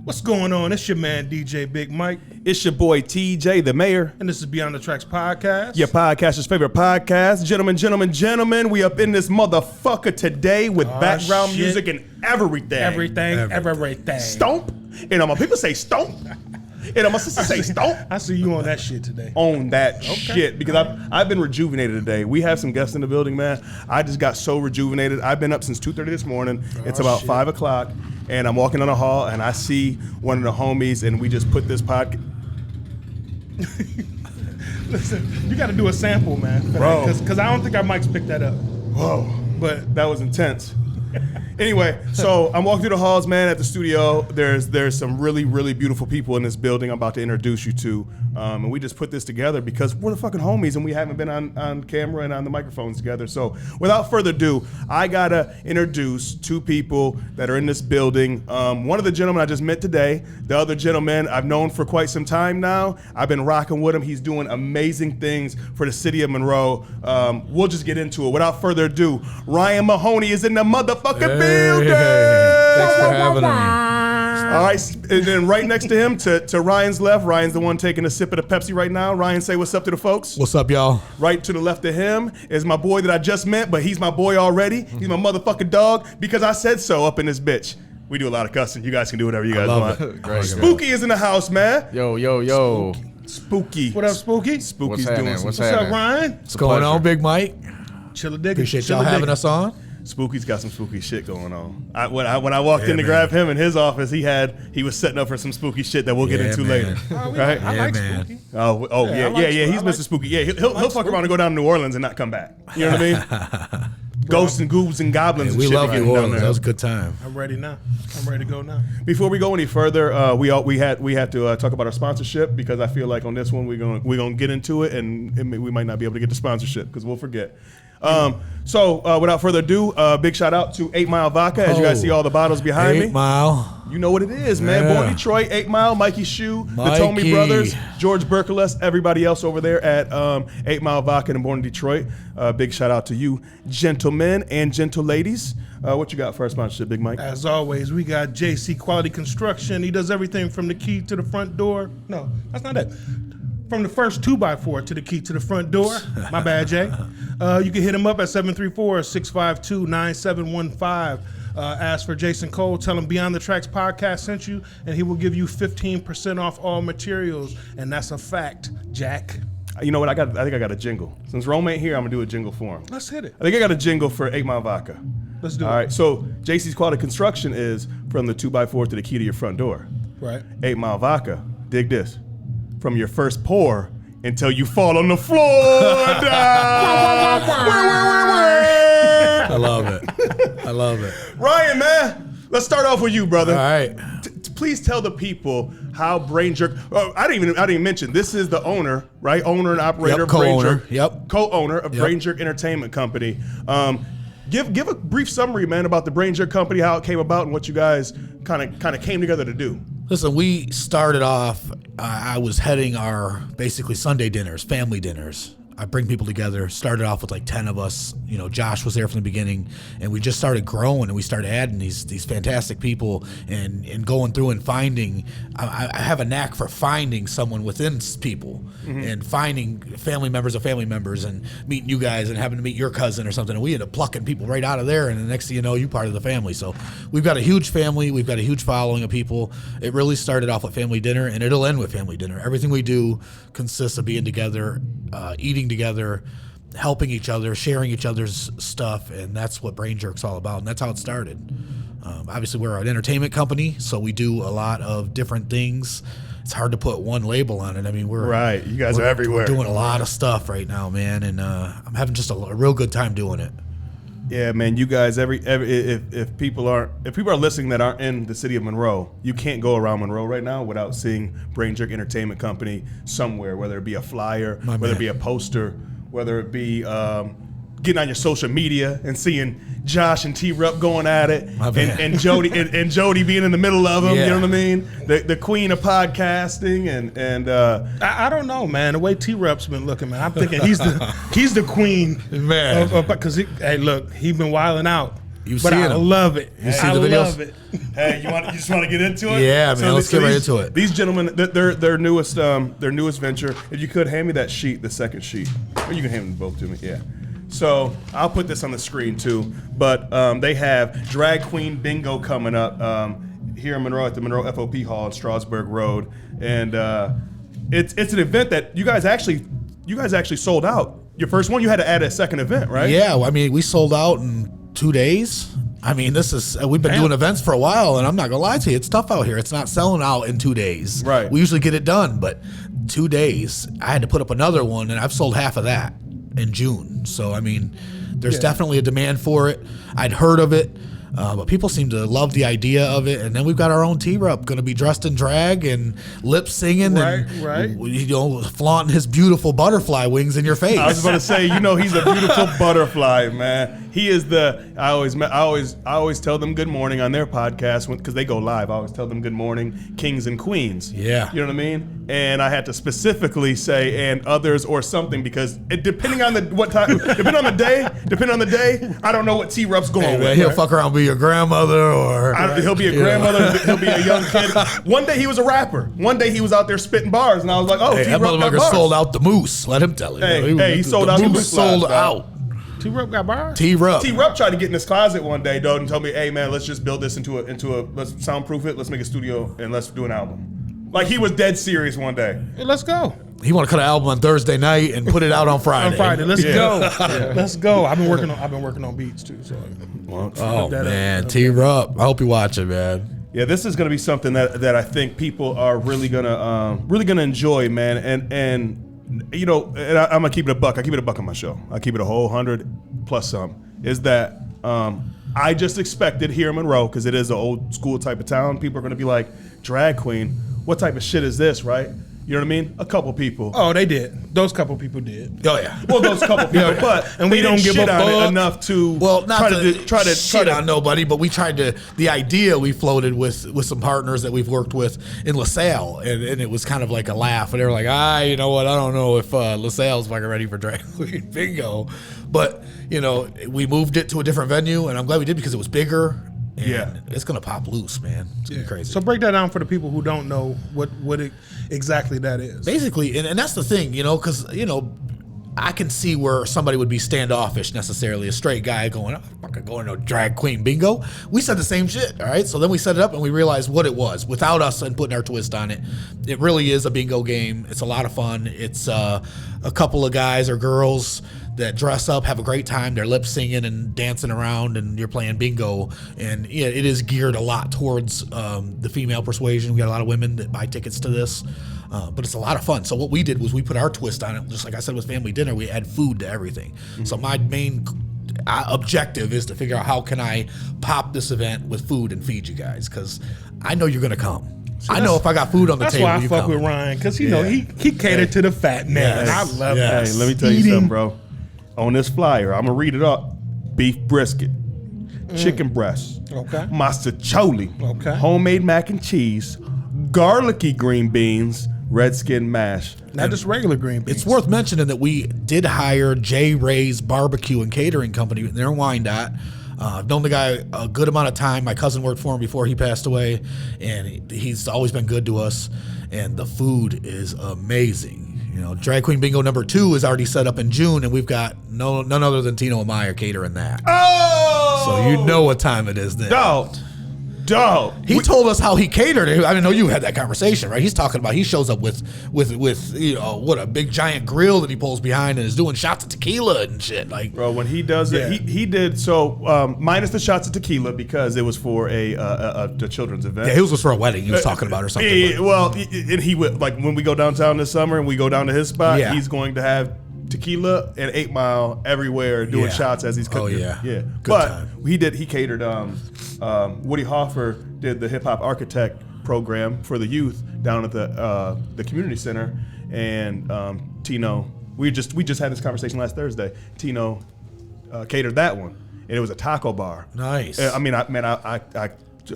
What's going on? It's your man, DJ Big Mike. It's your boy, TJ, the mayor. And this is Beyond the Tracks podcast. Your podcaster's favorite podcast. Gentlemen, we up in this motherfucker today with background music and everything. Everything. Stomp. And my people say stomp. And my sister say stomp. I see you on that shit today. On that shit. Because I've been rejuvenated today. We have some guests in the building, man. I just got so rejuvenated. I've been up since 2:30 this morning. It's about 5 o'clock. And I'm walking down the hall and I see one of the homies and we just put this podcast. Listen, you got to do a sample, man. Bro. Because I don't think our mics picked that up. Whoa. But that was intense. Anyway, so I'm walking through the halls, man, at the studio. There's some really, really beautiful people in this building I'm about to introduce you to. And we just put this together because we're the fucking homies and we haven't been on camera and on the microphones together. So without further ado, I gotta introduce two people that are in this building. One of the gentlemen I just met today. The other gentleman I've known for quite some time now. I've been rocking with him. He's doing amazing things for the city of Monroe. We'll just get into it. Without further ado, Ryan Mahoney is in the motherfucking building. Thanks for having me. All right, and then right next to him, to Ryan's left, Ryan's the one taking a sip of the Pepsi right now. Ryan, say what's up to the folks. What's up, y'all? Right to the left of him is my boy that I just met, but he's my boy already. He's my motherfucking dog because I said so up in this bitch. We do a lot of cussing. You guys can do whatever you guys want. Great. Spooky is in the house, man. Yo. Spooky. What up, Spooky? Spooky's What's doing some What's up, Ryan? What's going on, Big Mike? Chilla digga. Appreciate y'all having us on. Spooky's got some spooky shit going on. When I walked in to grab him in his office, he was setting up for some spooky shit that we'll get into later. Right? I like Spooky. Yeah, he's Mr. Spooky. Yeah, he'll fuck around and go down to New Orleans and not come back. You know what I mean? Ghosts and goobs and goblins and We shit. love New Orleans. That was a good time. I'm ready now. I'm ready to go now. Before we go any further, we had to talk about our sponsorship because I feel like on this one we're gonna get into it and we might not be able to get the sponsorship because we'll forget. So without further ado, big shout out to 8 Mile Vodka. As you guys see all the bottles behind me. 8 Mile. You know what it is, man. Yeah. Born Detroit, 8 Mile, Mikey Shoe, the Mikey. Tomey brothers, George Berkeles, everybody else over there at 8 Mile Vodka and Born Detroit. Big shout out to you, gentlemen and gentle ladies. What you got for our sponsorship, Big Mike? As always, we got J.C. Quality Construction. He does everything from the key to the front door. No, that's not it. From the first 2x4 to the key to the front door. My bad, Jay. You can hit him up at 734-652-9715. Ask for Jason Cole. Tell him Beyond the Tracks podcast sent you, and he will give you 15% off all materials. And that's a fact, Jack. You know what? I think I got a jingle. Since Rome ain't here, I'm gonna do a jingle for him. Let's hit it. I think I got a jingle for 8 Mile Vodka. Let's do it. All right. So J.C.s Quality Construction is from the 2x4 to the key to your front door. Right. 8 Mile Vodka. Dig this. From your first pour until you fall on the floor. I love it. Ryan, man, let's start off with you, brother. All right. Please tell the people how Brain Jerk. I didn't even mention this is the owner, right? Owner and operator of Brain Jerk. Co-owner of Brain Jerk Entertainment Company. Give a brief summary, man, about the Brain Jerk Company, how it came about, and what you guys kind of came together to do. Listen, we started off, I was heading our basically Sunday dinners, family dinners. I bring people together, started off with like 10 of us. You know, Josh was there from the beginning, and we just started growing, and we started adding these fantastic people and going through and finding. I have a knack for finding someone within people and finding family members of family members and meeting you guys and having to meet your cousin or something. And we ended up plucking people right out of there, and the next thing you know, you're part of the family. So we've got a huge family. We've got a huge following of people. It really started off with family dinner, and it'll end with family dinner. Everything we do consists of being together, eating together, helping each other, sharing each other's stuff, and that's what Brain Jerk's all about, and that's how it started. Obviously, we're an entertainment company, so we do a lot of different things. It's hard to put one label on it. I mean, we're You guys are everywhere. We're doing a lot of stuff right now, man, and I'm having just a real good time doing it. Yeah, man, you guys, if people are listening that aren't in the city of Monroe, you can't go around Monroe right now without seeing Brain Jerk Entertainment Company somewhere, whether it be a flyer, it be a poster, whether it be getting on your social media and seeing Josh and T-Rup going at it, and Jody and Jody being in the middle of them. Yeah. You know what I mean? The queen of podcasting and I don't know, man. The way T-Rup's been looking, man, I'm thinking he's the queen, man. Because hey, look, he been wilding out You've but seen I them. love it. You see I the videos? love it. Hey, you just want to get into it? Yeah, man, let's get right into it. These gentlemen, their newest venture. If you could hand me that sheet, the second sheet, or you can hand them both to me. Yeah. So I'll put this on the screen too. But they have Drag Queen Bingo coming up here in Monroe at the Monroe FOP Hall on Strasburg Road, and it's an event that you guys actually sold out. Your first one, you had to add a second event, right? Yeah, well, I mean, we sold out in 2 days. I mean, we've been doing events for a while, and I'm not gonna lie to you, it's tough out here. It's not selling out in 2 days. Right. We usually get it done, but 2 days, I had to put up another one, and I've sold half of that in June. So, I mean, there's definitely a demand for it. I'd heard of it. But people seem to love the idea of it, and then we've got our own T-Rup going to be dressed in drag and lip singing, and flaunting his beautiful butterfly wings in your face. I was about to say, he's a beautiful butterfly, man. He is I always tell them good morning on their podcast because they go live. I always tell them good morning, kings and queens. Yeah. You know what I mean? And I had to specifically say and others or something because depending on the day, I don't know what T-Rup's going with. He'll fuck around and be your grandmother or... He'll be a grandmother, he'll be a young kid. One day he was a rapper. One day he was out there spitting bars and I was like, oh, that T-Rup got motherfucker bars. sold out the moose. Let him tell you. He sold out the moose. Sold out. T-Rup got bars? T-Rup tried to get in his closet one day, though, and told me, "Hey, man, let's just build this into a let's soundproof it, let's make a studio, and let's do an album." Like he was dead serious one day. Hey, let's go. He want to cut an album on Thursday night and put it out on Friday. Let's go. Let's go. I've been working on beats too. So. Oh man, T-Rup. I hope you watch it, man. Yeah, this is gonna be something that I think people are really gonna enjoy, man. And I'm gonna keep it a buck. I keep it a buck on my show. I keep it a whole 100 plus some. Is that I just expected here in Monroe, because it is an old school type of town, people are gonna be like, drag queen, what type of shit is this, right? You know what I mean? A couple people. Oh, they did. Those couple people did. Oh yeah. Well, those couple people, but and we don't give a on it fuck enough to not try to shit on nobody, but we tried to. The idea we floated with some partners that we've worked with in LaSalle, and it was kind of like a laugh. And they were like, you know what? I don't know if LaSalle's fucking ready for drag queen bingo, but we moved it to a different venue, and I'm glad we did because it was bigger. And it's gonna pop loose, man. It's gonna be crazy. So break that down for the people who don't know what exactly that is. Basically, and that's the thing, because I can see where somebody would be standoffish, necessarily a straight guy going, I'm fucking going to drag queen bingo. We said the same shit, all right? So then we set it up and we realized what it was without us and putting our twist on it. It really is a bingo game. It's a lot of fun. It's a couple of guys or girls that dress up, have a great time. They're lip singing and dancing around, and you're playing bingo. And it is geared a lot towards the female persuasion. We got a lot of women that buy tickets to this, but it's a lot of fun. So what we did was we put our twist on it. Just like I said with family dinner, we add food to everything. Mm-hmm. So my main objective is to figure out how can I pop this event with food and feed you guys, because I know you're gonna come. I know if I got food on the table, that's why I fuck with Ryan, because he catered to the fat man. And I love that. Hey, let me tell you something, bro. On this flyer, I'm gonna read it up. Beef brisket, chicken breast, masticholi, homemade mac and cheese, garlicky green beans, red skin mash. Not just regular green beans. It's worth mentioning that we did hire J. Ray's Barbecue and Catering Company. They're in Wyandotte. I've known the guy a good amount of time. My cousin worked for him before he passed away, and he's always been good to us. And the food is amazing. Drag Queen Bingo number 2 is already set up in June, and we've got none other than Tino and Maya catering that. Oh! So you know what time it is then. Dog. He told us how he catered it. I didn't know you had that conversation, right? He's talking about he shows up with what a big giant grill that he pulls behind and is doing shots of tequila and shit. Like, bro, when he does it, he did so minus the shots of tequila because it was for a children's event. Yeah, it was for a wedding. He was talking about or something. And he would, like, when we go downtown this summer and we go down to his spot, he's going to have tequila and 8 Mile everywhere doing shots as he's cooking. Oh yeah. Good time. He catered. Woody Hoffer did the hip hop architect program for the youth down at the community center, and Tino. We just had this conversation last Thursday. Tino catered that one, and it was a taco bar. Nice. I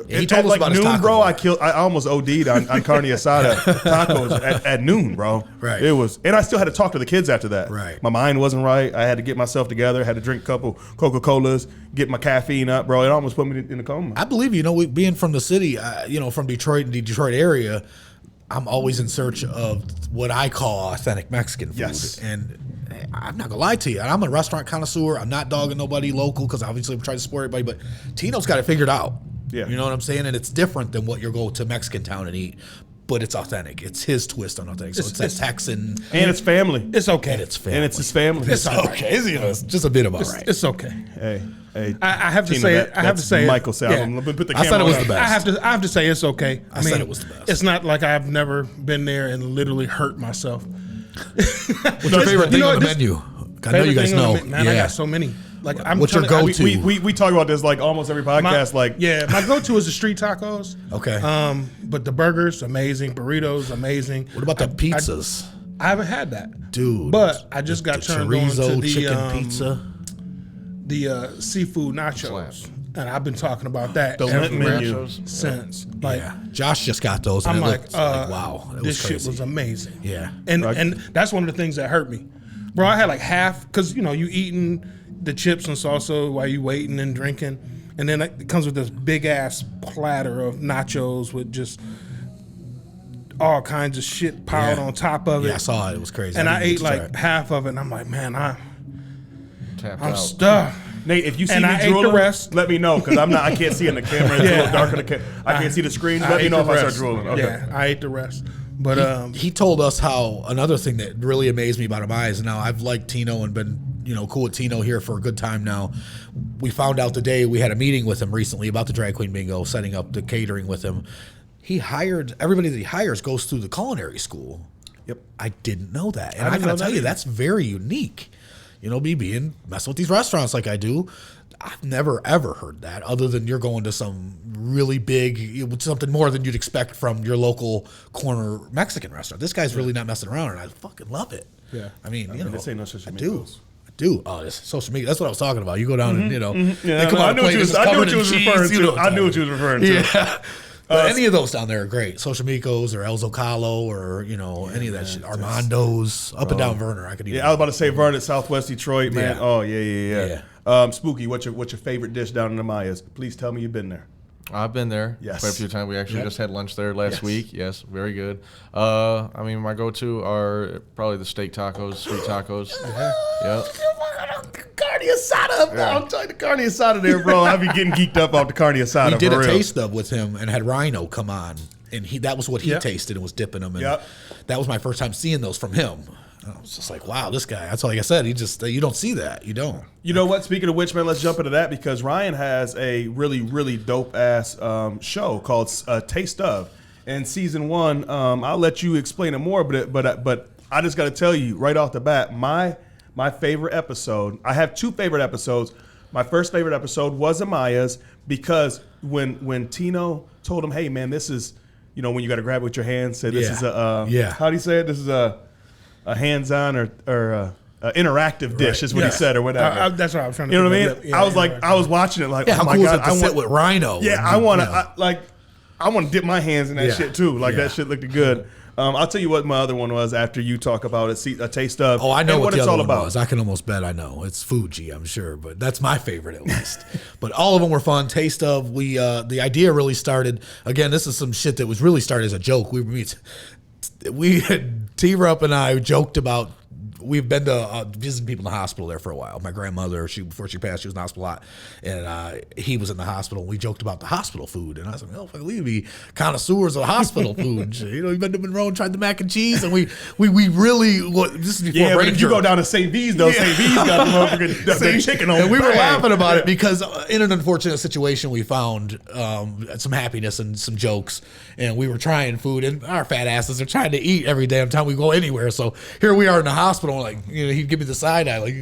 He told us like about his noon, taco bro. boy. I almost OD'd on carne asada tacos at noon, bro. Right. It was, and I still had to talk to the kids after that. Right. My mind wasn't right. I had to get myself together. Had to drink a couple Coca-Colas, get my caffeine up, bro. It almost put me in a coma. I believe, we being from the city, from Detroit and the Detroit area, I'm always in search of what I call authentic Mexican food. Yes. And I'm not gonna lie to you. I'm a restaurant connoisseur. I'm not dogging nobody local because obviously I'm trying to support everybody. But Tino's got it figured out. Yeah. You know what I'm saying? And it's different than what you go to Mexican town and eat. But it's authentic. It's his twist on authentic. So it's that Texan. And it's family. It's okay. And it's family. And it's his family. It's okay. It's just a bit of all right. It's okay. Hey. I have to Tina, say that- it. I have to that's say Michael it. said. Yeah. I'm gonna put the I camera said it was on. the best. I have to say it's okay. I said it was the best. It's not like I've never been there and literally hurt myself. What's your favorite thing on the menu? I know you guys know. Man, I got so many. Like, What's your trying to- go-to? We talk about this like almost every podcast. my go-to is the street tacos. Okay. But the burgers amazing, burritos amazing. What about the pizzas? I haven't had that, Dude. But I just got the turned on chorizo to the chicken pizza. the seafood nachos, and I've been talking about that The Lent everywhere menu. since. Like, Yeah. Josh just got those. And I'm it like, looked wow. It this was crazy. shit was amazing. Yeah. And that's one of the things that hurt me, bro. I had like half because you eating the chips and salsa while you waiting and drinking, and then it comes with this big ass platter of nachos with just all kinds of shit piled Yeah. on top of it. Yeah, I saw it. It was crazy. And I didn't ate get to like try it. half of it, and I'm like, man, I'm Out. stuffed. Nate, if you see And me I ate the drooling, rest. let me know because I can't see in the camera. It's a little dark on the I can't see the screen. Let me ate know the if I start rest. drooling. Okay. Yeah, I ate the rest. But He told us how another thing that really amazed me about Amaya. Now I've liked Tino and been cool with Tino here for a good time now. We found out the day we had a meeting with him recently about the drag queen bingo, setting up the catering with him. He hired everybody that he hires goes through the culinary school. Yep. I didn't know that, and I I didn't gotta know tell that you either. that's very unique. Me being messing with these restaurants like I do. I've never ever heard that other than you're going to some really big, something more than you'd expect from your local corner Mexican restaurant. This guy's really not messing around, and I fucking love it. Yeah. I mean, this ain't no social I media. do. I do. Oh, this social media. That's what I was talking about. You go down and Yeah, they come I out knew what you was referring to. I knew what you was referring to. Yeah. But any of those down there are great. Social Micos or El Zocalo or any of that shit. Armando's up and down Verner. I could even. Yeah, I was about to say Vernon, Southwest Detroit, man. Yeah. Oh yeah. Spooky, what's your favorite dish down in the Mayas? Please tell me you've been there. I've been there Yes. quite a few times. We actually just had lunch there last Yes. week. Yes, very good. My go-to are probably the steak tacos, sweet tacos. Yep. Carne asada, bro. I'm telling you, the carne asada there, bro. I be getting geeked up off the carne asada. We did for a real. taste of with him and had Rhino come on, and that was what he Yep. tasted and was dipping them. And Yep. that was my first time seeing those from him. And I was just like, wow, this guy. That's all like I said. You don't see that. You don't. You know what? Speaking of which, man, let's jump into that because Ryan has a really, really dope ass show called Taste of. And season 1, I'll let you explain it more, but I just got to tell you right off the bat, my favorite episode. I have 2 favorite episodes. My first favorite episode was Amaya's because when Tino told him, "Hey, man, this is when you got to grab it with your hands." Say this Yeah. is a Yeah. How do you say it? This is a hands-on or interactive dish is what he said or whatever. That's what I was trying to. You know what I think mean? of. Yeah, I was like, I was watching it like, Yeah, oh how my cool god, is it to I sit want, with Rhino? yeah, and, I want you know. to, I want to dip my hands in that Yeah. shit too. Like Yeah. that shit looked good. I'll tell you what my other one was after you talk about it. See, a taste of. Oh, I know and what the it's other all one about. was. I can almost bet I know. It's Fuji, I'm sure, but that's my favorite at least. But all of them were fun. Taste of. The idea really started. Again, this is some shit that was really started as a joke. T-Rup and I joked about. We've been to visiting people in the hospital there for a while. My grandmother, before she passed, she was in the hospital a lot, and he was in the hospital. And we joked about the hospital food, and I was like, "Oh, we'd be connoisseurs of hospital food." You've been to Monroe and tried the mac and cheese, and we really. This is before Yeah, but Ranger. if you go down to St. V's though, St. V's got the motherfucking the chicken on. And we were bang. laughing about it because in an unfortunate situation, we found some happiness and some jokes, and we were trying food, and our fat asses are trying to eat every damn time we go anywhere. So here we are in the hospital, like he'd give me the side eye, like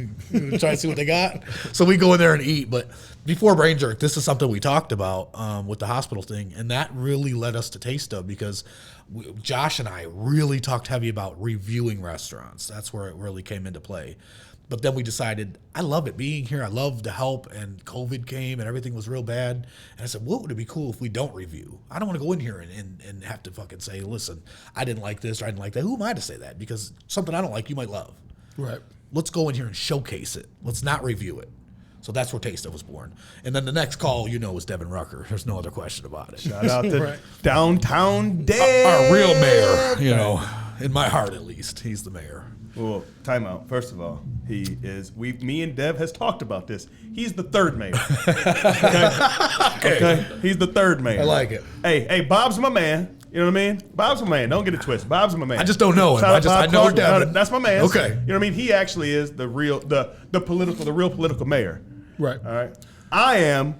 try to see what they got. So we go in there and eat. But before Brain Jerk, this is something we talked about with the hospital thing, and that really led us to Taste Of because Josh and I really talked heavy about reviewing restaurants. That's where it really came into play. But then we decided, I love it being here. I love to help. And COVID came and everything was real bad. And I said, what would it be cool if we don't review? I don't want to go in here and have to fucking say, listen, I didn't like this or I didn't like that. Who am I to say that? Because something I don't like, you might love. Right. Let's go in here and showcase it. Let's not review it. So that's where Taste Of was born. And then the next call, was Devin Rucker. There's no other question about it. Shout out to Right. Downtown Dave. Our real mayor, in my heart at least, he's the mayor. Well, time out. First of all, me and Dev has talked about this. He's the third mayor. Okay. He's the third mayor. I like it. Hey, Bob's my man. You know what I mean? Bob's my man. Don't get it twisted. Bob's my man. I just don't know him. Shout out I Bob know Clark. Devin. That's my man. Okay. You know what I mean? He actually is the real political mayor. Right. All right. I am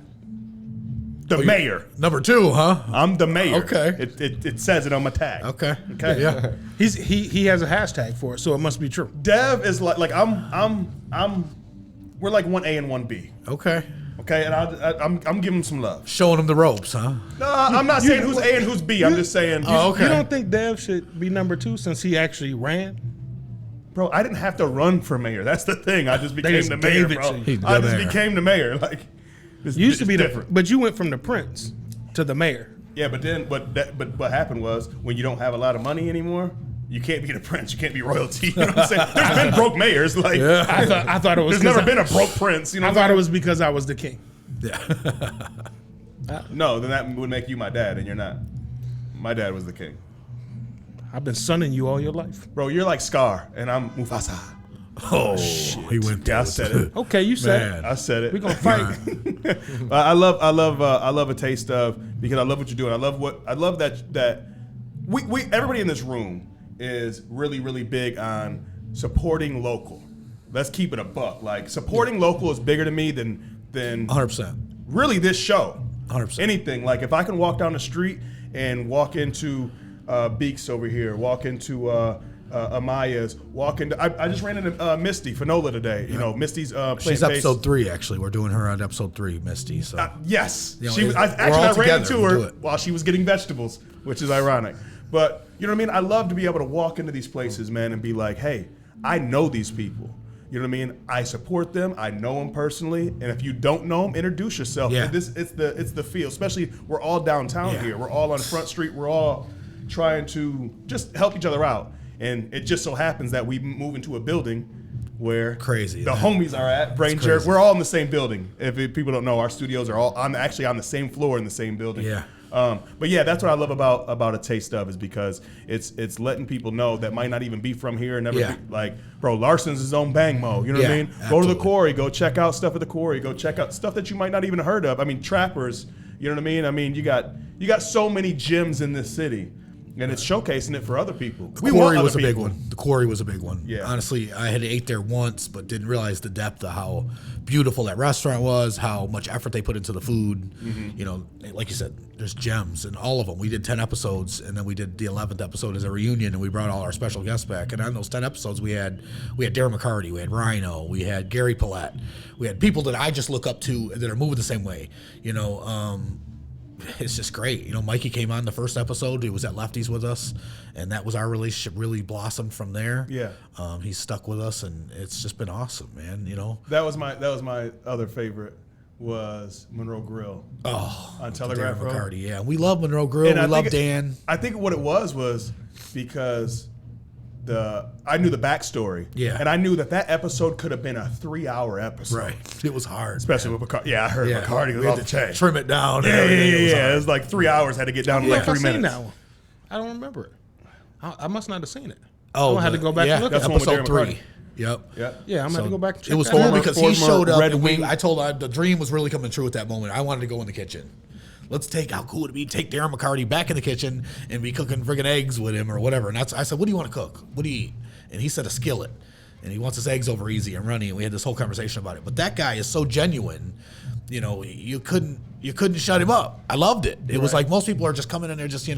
the mayor. Number 2, huh? I'm the mayor. Okay. It says it on my tag. Okay. Okay. Yeah. He has a hashtag for it, so it must be true. Dev is like we're like 1A and 1B. Okay. Okay, and I'm giving him some love. Showing him the ropes, huh? No, I'm not saying who's A and who's B. I'm just saying, Oh, okay. You don't think Dev should be number 2 since he actually ran? bro, I didn't have to run for mayor. That's the thing. I just became just the mayor, gave it bro. to you. He's the I just mayor. became the mayor. Like, You used to be different. but you went from the prince to the mayor. Yeah, but then, but what happened was when you don't have a lot of money anymore, you can't be the prince. You can't be royalty. You know what I'm saying? There's been broke mayors. Like, I thought it was. there's never been a broke prince. You know, I what thought I'm it was because I was the king. Yeah. saying? No, then that would make you my dad, and you're not. My dad was the king. I've been sunning you all your life. Bro, you're like Scar, and I'm Mufasa. Oh, he went. Yeah, I said it. Okay, you said Man. I said it. we're gonna fight. I love a taste of, because I love what you're doing. I love that we everybody in this room is really, really big on supporting local. Let's keep it a buck. Like, supporting local is bigger to me than 100%. really this show. 100%. Anything. Like, if I can walk down the street and walk into Beeks over here, walk into Amaya's, walk into. I just ran into Misty Fanola today. You know, Misty's playing She's bass. episode 3, actually. We're doing her on episode 3, Misty. So Yes, You know, she was. we're I all ran together. into We'll do her it. while she was getting vegetables, which is ironic. But you know what I mean. I love to be able to walk into these places, man, and be like, "Hey, I know these people." You know what I mean? I support them. I know them personally, and if you don't know them, introduce yourself. Yeah. It's the feel. Especially, we're all downtown Yeah. here. We're all on Front Street. We're all trying to just help each other out. And it just so happens that we move into a building where Crazy, the man. homies are at. Brain It's Jerk. crazy. We're all in the same building. If people don't know, our studios are all. I'm actually on the same floor in the same building. Yeah. But yeah, that's what I love about a taste of, is because it's letting people know that might not even be from here and never Yeah. be, like, bro, Larson's his own bang mo. You know what I Yeah, mean? Go to absolutely. the quarry, go check out stuff at the quarry, go check out stuff that you might not even heard of. I mean, trappers. You know what I mean? I mean, you got so many gyms in this city, and it's showcasing it for other people. The Quarry was a big people. one. The Quarry was a big one. Yeah. Honestly, I had ate there once, but didn't realize the depth of how beautiful that restaurant was, how much effort they put into the food. Mm-hmm. You know, like you said, there's gems in all of them. We did 10 episodes, and then we did the 11th episode as a reunion, and we brought all our special guests back. And on those 10 episodes, we had Darren McCarty, we had Rhino, we had Gary Paulette, we had people that I just look up to that are moving the same way. You know, it's just great. You know, Mikey came on the first episode. He was at Lefties with us, and that was our relationship really blossomed from there. Yeah. He's stuck with us, and it's just been awesome, man. You know. That was my other favorite, was Monroe Grill. Oh, On Telegraph Darren Road. McCarty. Yeah, we love Monroe Grill. And We I love think Dan. I think what it was because I knew the backstory. Yeah. And I knew that episode could have been a 3-hour episode. Right. It was hard. Especially with Bacardi. Yeah, I heard Bacardi was we had off the to chain. trim it down. Yeah, and everything. It was It hard. was like 3 hours, had to get down to I like think 3 I've seen minutes. that one. I don't remember it. I must not have seen it. Oh, I had to go back and look at That's it. the one with episode Darren 3. McCarty. Yep. Yeah. Yeah, I'm gonna have to go back and check It was that cool out. because he Former showed up, Red and Wing. I told him the dream was really coming true at that moment. I wanted to go in the kitchen. Let's how cool would it be to take Darren McCarty back in the kitchen and be cooking friggin' eggs with him or whatever. And I said, what do you want to cook? What do you eat? And he said a skillet. And he wants his eggs over easy and runny. And we had this whole conversation about it. But that guy is so genuine. You know, you couldn't you couldn't shut him up. I loved it. It was like most people are just coming in there just, he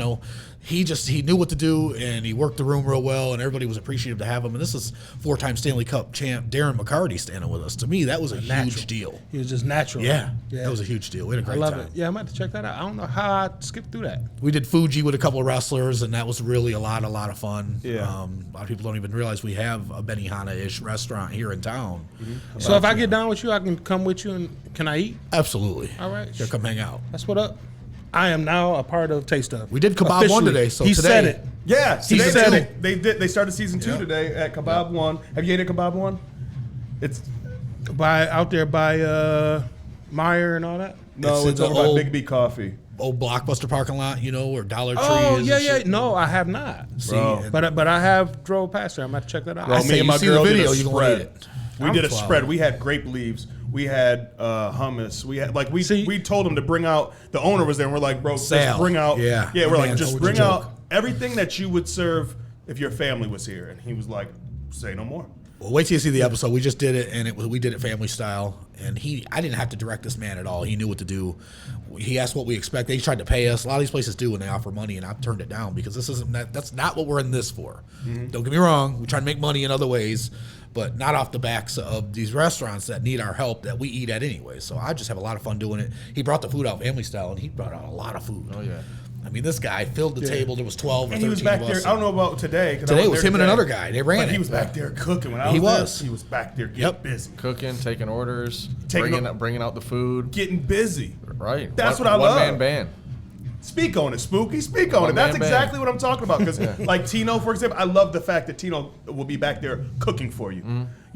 knew what to do, and he worked the room real well, and everybody was appreciative to have him. And this is 4-time Stanley Cup champ Darren McCarty standing with us. To me, that was a huge deal. He was just natural. Yeah, that was a huge deal. We had a great I love time. it. Yeah, I'm about to check that out. I don't know how I skipped through that. We did Fuji with a couple of wrestlers, and that was really a lot of fun. Yeah. A lot of people don't even realize we have a Benihana-ish restaurant here in town. So if I get down with you, I can come with you, and can I eat? Absolutely. All right. Here, come hang out. That's what up. I am now a part of Taste Of. We did Kebab Officially. 1 today, so he today- said it. Yeah, He today said too. it. They started season 2 today at Kebab 1. Have you ate at Kebab 1? It's Out there by Meyer and all that. no, in it's the over by old- Big B Coffee. Old Blockbuster parking lot, or Dollar Tree Oh is. yeah, and yeah. shit. No, I have not. See, Bro. and But I have drove past there. I'm about to check that out. I Bro, say me and you my see the girl video, did a you're gonna eat spread. it. We did a 12. spread. We had grape leaves. We had hummus. We had See- we told him to bring out. The owner was there, and we're like, bro, Sal. just bring out. Yeah. yeah. We're Man, like, just told bring you out joke. everything that you would serve if your family was here. And he was like, say no more. Well, wait till you see the episode. We just did it, and we did it family style. And I didn't have to direct this man at all. He knew what to do. He asked what we expect. They tried to pay us. A lot of these places do when they offer money, and I've turned it down because that's not what we're in this for. Don't get me wrong. We try to make money in other ways, but not off the backs of these restaurants that need our help that we eat at anyway. So I just have a lot of fun doing it. He brought the food out family style, and he brought out a lot of food. Oh, yeah. I mean, this guy filled the table. There was 12 or 13 And he was back of there. us. I don't know about today. 'Cause I Today wasn't was there him and today. another guy. They ran But it. he was back there cooking. When I He was. was. There, he was back there getting Yep. busy. Cooking, taking orders, Taking bringing out the food. Getting busy. Right. That's One- what I love. One-man band. Speak on it, Spooky. Speak on it. One That's man band. exactly what I'm talking about. Because, like Tino, for example, I love the fact that Tino will be back there cooking for you.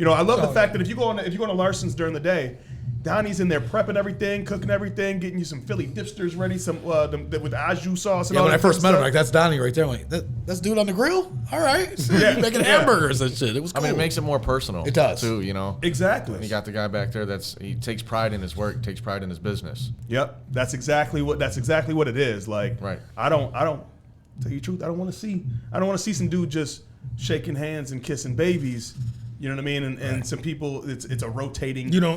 I love the fact that if you go to Larson's during the day, Donnie's in there prepping everything, cooking everything, getting you some Philly dipsters ready, some with au jus sauce. And Yeah, all when I that first good met him, stuff. like, that's Donnie right there. I'm like, that's dude on the grill? All right. Yeah. He's making Yeah. hamburgers and shit. It was I cool. mean, it makes it more personal. It does. Too, Exactly. You got the guy back there he takes pride in his work, takes pride in his business. Yep, that's exactly what it is. Like, Right. I don't tell you the truth. I don't want to see some dude just shaking hands and kissing babies. You know what I mean? And some people, it's a rotating. You don't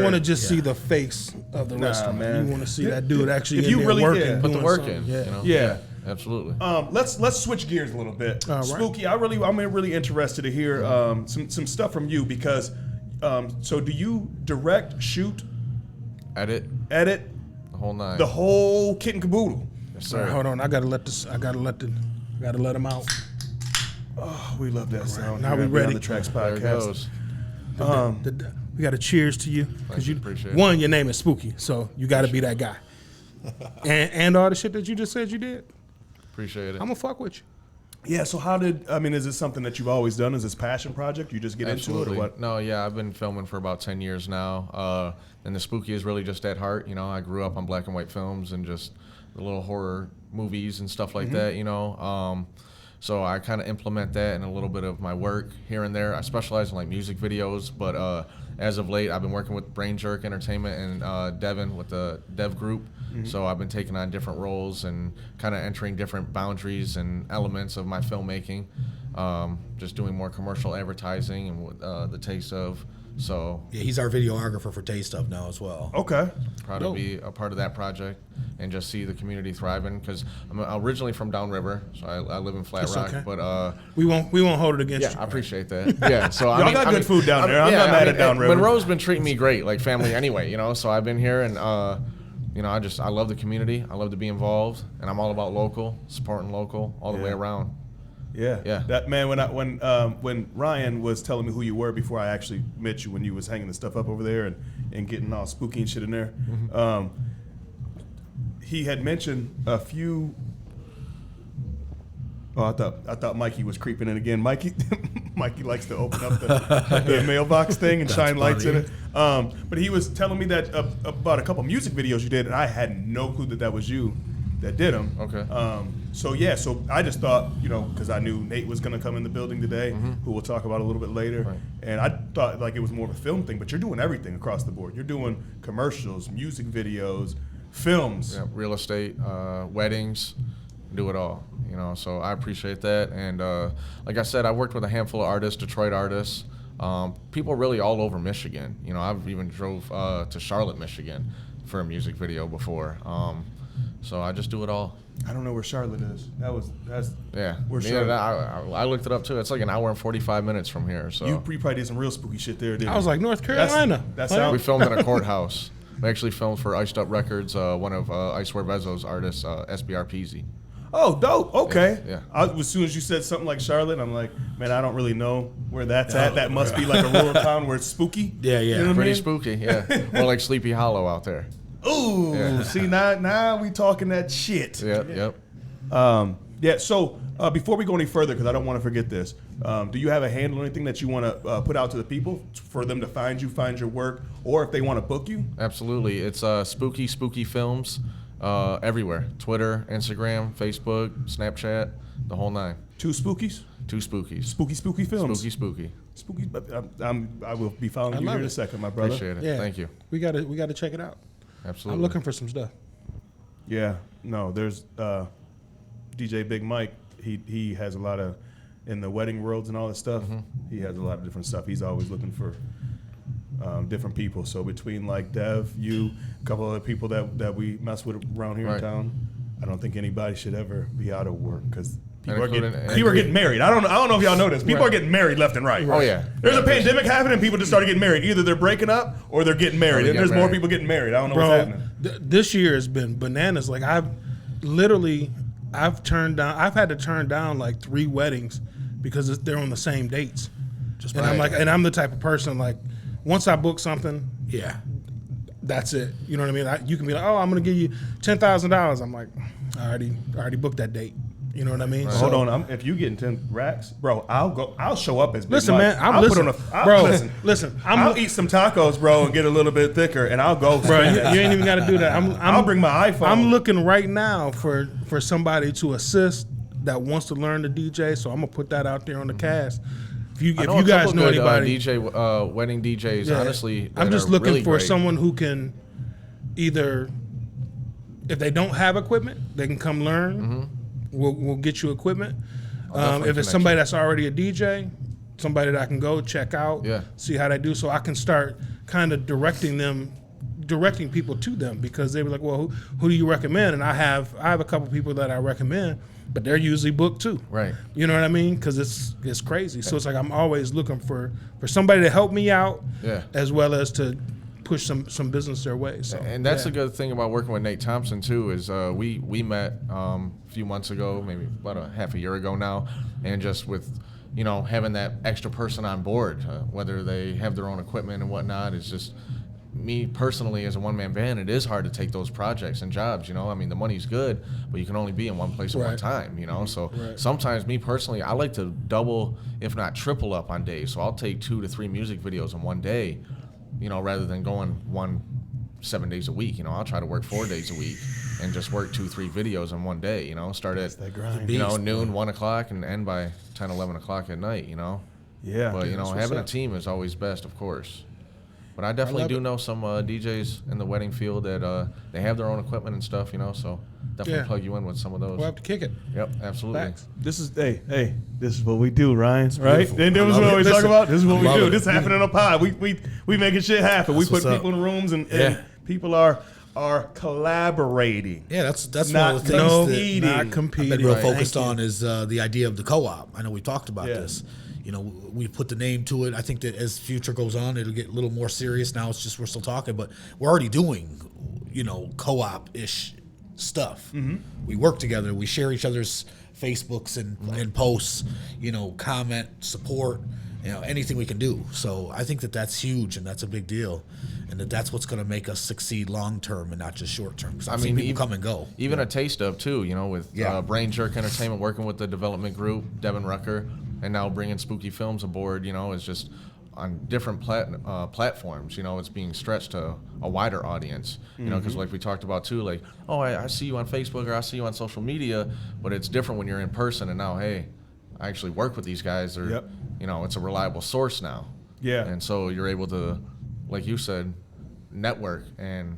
want to just see the face of the Nah, restaurant. man. You want to see that dude actually If in you there really- working. yeah. Put the doing work something. in. Yeah. Absolutely. Let's switch gears a little bit. All right. Spooky, I'm really interested to hear some stuff from you because. So do you direct, shoot, Edit edit the whole nine. the whole kit and caboodle? Yes, All right, sir. hold on. I gotta let him out. Oh, we love that sound. Now here we at ready. Beyond the Tracks There it podcast. goes. We got to cheers to you because you Appreciate it. one, your name is Spooky, so you got to be that guy. and all the shit that you just said you did, Appreciate it. I'm gonna fuck with you. Yeah. So is this something that you've always done? Is this passion project? You just get into it or what? No, yeah, I've been filming for about 10 years now. And the spooky is really just at heart. I grew up on black and white films and just the little horror movies and stuff like that, So I kind of implement that in a little bit of my work here and there. I specialize in like music videos, but as of late, I've been working with Brain Jerk Entertainment and Devin with the Dev Group. So I've been taking on different roles and kind of entering different boundaries and elements of my filmmaking. Just doing more commercial advertising and the Taste Of. So Yeah, he's our videographer for Taste Of now as well. Okay. proud to be a part of that project and just see the community thriving because I'm originally from downriver, so I live in Flat That's Rock. okay. But We won't hold it against yeah, you. I appreciate that. Yeah, so Y'all got good food down there. I'm not mad at downriver. Monroe's been treating me great, like family anyway. So I've been here and I love the community. I love to be involved, and I'm all about local, supporting local all the way around. Yeah. Yeah. That man, when Ryan was telling me who you were before I actually met you, when you was hanging the stuff up over there and getting all spooky and shit in there, he had mentioned a few. Oh, I thought Mikey was creeping in again. Mikey likes to open up the mailbox thing and shine lights in it. But he was telling me that about a couple music videos you did, and I had no clue that was you that did them. Okay. So I just thought, because I knew Nate was going to come in the building today, who we'll talk about a little bit later. Right. And I thought like it was more of a film thing, but you're doing everything across the board. You're doing commercials, music videos, films. Yeah, real estate, weddings, do it all. So I appreciate that. And like I said, I worked with a handful of artists, Detroit artists, people really all over Michigan. I've even drove to Charlotte, Michigan for a music video before. So I just do it all. I don't know where Charlotte is. That's Yeah. Where Yeah, Charlotte? I looked it up too. It's like an hour and 45 minutes from here. So You probably did some real spooky shit there, didn't I was you? like, North Carolina. That Like, sounds. we filmed in a courthouse. We actually filmed for Iced Up Records, one of I Swear Bezos' artists, SBR Peasy. Oh, dope. Okay. Yeah. As soon as you said something like Charlotte, I'm like, man, I don't really know where that's at. That must be like a rural town where it's spooky. Yeah, yeah. You know what I Pretty mean? spooky, yeah. More like Sleepy Hollow out there. Ooh, Yeah. see now we talking that shit. Yep. Yeah. So before we go any further, because I don't want to forget this, do you have a handle or anything that you want to put out to the people for them to find you, find your work, or if they want to book you? Absolutely. It's Spooky Films everywhere. Twitter, Instagram, Facebook, Snapchat, the whole nine. Two spookies, Two Spookies. spooky films, Spooky. spooky. I will be following I you love here in it. a second, my brother. Appreciate it. Yeah. Thank you. We gotta check it out. Absolutely. I'm looking for some stuff. Yeah, no, there's DJ Big Mike. He has a lot of in the wedding worlds and all that stuff. He has a lot of different stuff. He's always looking for different people. So between like Dev, you, a couple other people that we mess with around here in Right. town, I don't think anybody should ever be out of work because people are including- getting married. I don't know if y'all know this. People are getting married left and right. Oh, yeah. There's a Yeah, pandemic happening. People just started getting married. Either they're breaking up or they're getting married. they And get there's more married. people getting married. I don't know what's Bro, happening. this year has been bananas. Like I've had to turn down like 3 weddings because they're on the same dates. And I'm like, and I'm the type of person like, once I book something, Yeah. that's it. You know what I mean? You can be like, oh, I'm gonna give you $10,000. I'm like, I already booked that date. You know what I mean? Hold on, if you getting 10 racks, bro, I'll show up as Big Listen, Mike. man, I'll listen. I'll eat some tacos, bro, and get a little bit thicker, and I'll go. Bro, you ain't even got to do that. I'll bring my iPhone. I'm looking right now for somebody to assist that wants to learn the DJ. So I'm gonna put that out there on the cast. If you guys know anybody, wedding DJs, yeah, honestly, I'm that just are looking really for great. someone who can either, if they don't have equipment, they can come learn. We'll get you equipment. definitely If it's connect somebody you. that's already a DJ, somebody that I can go check out, Yeah. see how they do, so I can start kind of directing people to them, because they were like, well, who do you recommend? And I have a couple people that I recommend, but they're usually booked too. Right. You know what I mean? Because it's crazy. So it's like I'm always looking for somebody to help me out, Yeah. as well as to push some business their way. So And that's yeah. the good thing about working with Nate Thompson too is we met a few months ago, maybe about a half a year ago now, and just with having that extra person on board, whether they have their own equipment and whatnot, it's just me personally as a one-man band. It is hard to take those projects and jobs. I mean, the money's good, but you can only be in one place at one Right. time. So Right. sometimes me personally, I like to double, if not triple up on days. So I'll take 2 to 3 music videos in one day. Rather than going 7 days a week, I'll try to work 4 days a week and just work 2, 3 videos in one day, start at, that grind. noon, 1 o'clock and end by 10, 11 o'clock at night, Yeah. But, that's what's having a up. team is always best, of course. But I definitely love do it. know some DJs in the wedding field that they have their own equipment and stuff, so definitely Yeah. plug you in with some of those. We'll have to kick it. Yep, absolutely. Facts. This is this is what we do, Ryan. Right? beautiful. And this is I love what we it. talk Listen, about. This is what we love do. it. This happening on a pod. We making shit happen. That's we put what's people up. in rooms and Yeah. people are collaborating. Yeah, that's Not one of the things No, competing. that not competing. I've been real Thank focused you. on is the idea of the co-op. I know we talked about Yeah. this. We put the name to it. I think that as future goes on, it'll get a little more serious. Now it's just we're still talking, but we're already doing, co-op-ish stuff. We work together. We share each other's Facebooks and posts, comment, support, anything we can do. So I think that that's huge and that's a big deal, and that's what's going to make us succeed long term and not just short term. Because I've seen people come and go. Even a taste of too, with Yeah. Brain Jerk Entertainment working with the development group, Devin Rucker, and now bringing Spooky Films aboard. Is just on different platforms. It's being stretched to a wider audience. Because like we talked about too, like, oh, I see you on Facebook or I see you on social media, but it's different when you're in person. And now, hey, I actually work with these guys. Or Yep. it's a reliable source now. Yeah. And so you're able to, like you said, network and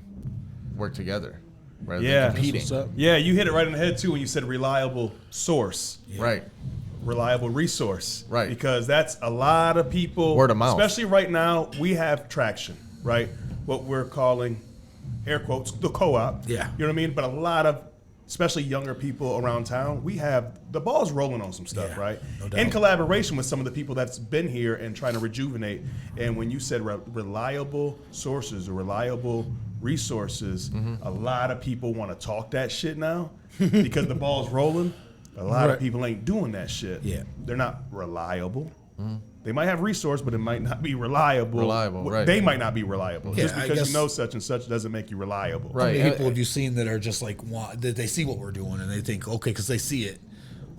work together rather Yeah. than competing. What's up? Yeah, you hit it right in the head too when you said reliable source. Right. Reliable resource. Right. Because that's a lot of people. Word of mouth. Especially right now, we have traction, right? What we're calling air quotes, the co-op. Yeah. You know what I mean? But a lot of, especially younger people around town, we have the ball's rolling on some stuff, Yeah, right? no doubt. In collaboration with some of the people that's been here and trying to rejuvenate. And when you said reliable sources or reliable resources, a lot of people want to talk that shit now because the ball's rolling. A lot of people ain't doing that shit. Yeah. They're not reliable. They might have resource, but it might not be reliable. Right. They might not be reliable. Yeah, Just I because guess- you know such and such doesn't make you reliable. How Right. many people have you seen that are just like, that they see what we're doing and they think, okay, because they see it.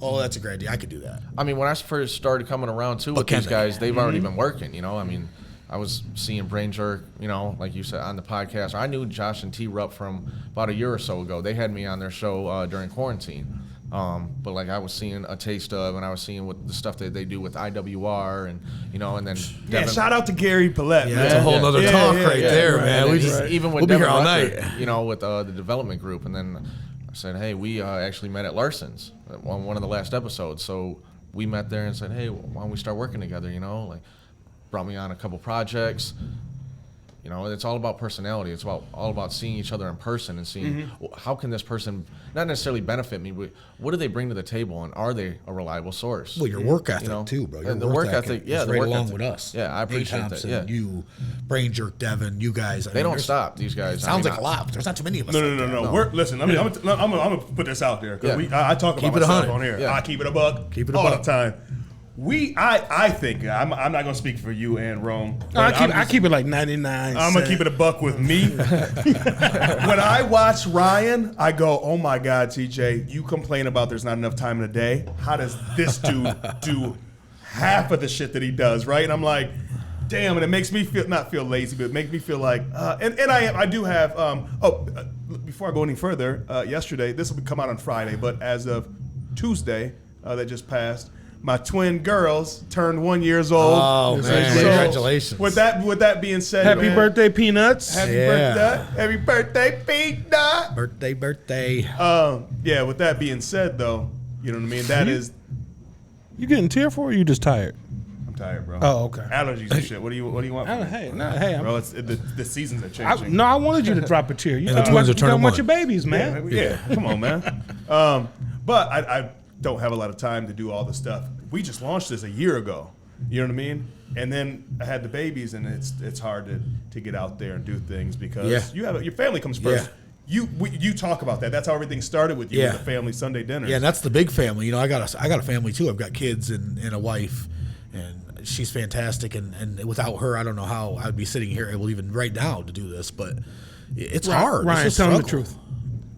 Oh, that's a great idea. I could do that. I mean, when I first started coming around too with can these they? guys, they've already been working. You know, I mean, I was seeing Brain Jerk, you know, like you said on the podcast. I knew Josh and T Rupp from about a year or so ago. They had me on their show during quarantine. But like I was seeing a taste of, and I was seeing what the stuff that they do with IWR, and you know, and then Yeah, shout out to Gary Paulette. Yeah, man. that's a whole nother talk right there, And man. then We just even with we'll be here Devin all Rucker, night. you know, with the development group, and then I said, hey, we actually met at Larson's on one of the last episodes. So we met there and said, hey, why don't we start working together? You know, like brought me on a couple projects. You know, it's all about personality. It's all about seeing each other in person and seeing well, how can this person not necessarily benefit me, but what do they bring to the table, and are they a reliable source? Well, your work ethic know? too, bro. Your And the work ethic, yeah, is the right work along ethic. with us. Yeah, I appreciate Nate that, Thompson, yeah. You, Brain Jerk, Devin, you guys. I They mean, don't there's- stop. These guys. Sounds I mean, like a lot, but there's not too many of us. No, like that. no. Listen, I'm gonna put this out there because Yeah. I talk Keep about it myself 100. on here. Yeah. I keep it a buck. Keep it a all buck. the time. I think I'm not gonna speak for you and Rome. I keep it like 99. I'm gonna keep it a buck with me. When I watch Ryan, I go, "Oh my God, TJ, you complain about there's not enough time in a day. How does this dude do half of the shit that he does?" Right? And I'm like, "Damn!" And it makes me not feel lazy, but it makes me feel like, and I do have. Before I go any further, yesterday this will come out on Friday, but as of Tuesday that just passed. My twin girls turned 1 year old. Oh, man. So, Congratulations. With that being said, Happy man, birthday, Peanuts. Happy Yeah. birthday. Happy birthday, Peanut. Birthday. Yeah, with that being said, though, you know what I mean? That is, You getting tearful or you just tired? I'm tired, bro. Oh, okay. Allergies and shit. What do you want from me? Hey, Bro, it's, the seasons are changing. I wanted you to drop a tear. You And the talking twins about, are turning you talking about one. your babies, Yeah, man. yeah, come on, man. But I don't have a lot of time to do all the stuff. We just launched this a year ago. You know what I mean? And then I had the babies, and it's hard to get out there and do things because your family comes first. Yeah. You talk about that. That's how everything started with you, Yeah. with the family Sunday dinners. Yeah, and that's the big family. You know, I got a family too. I've got kids and a wife, and she's fantastic. And without her, I don't know how I'd be sitting here able even right now to do this. But it's hard. Ryan, It's a tell him the struggle. truth.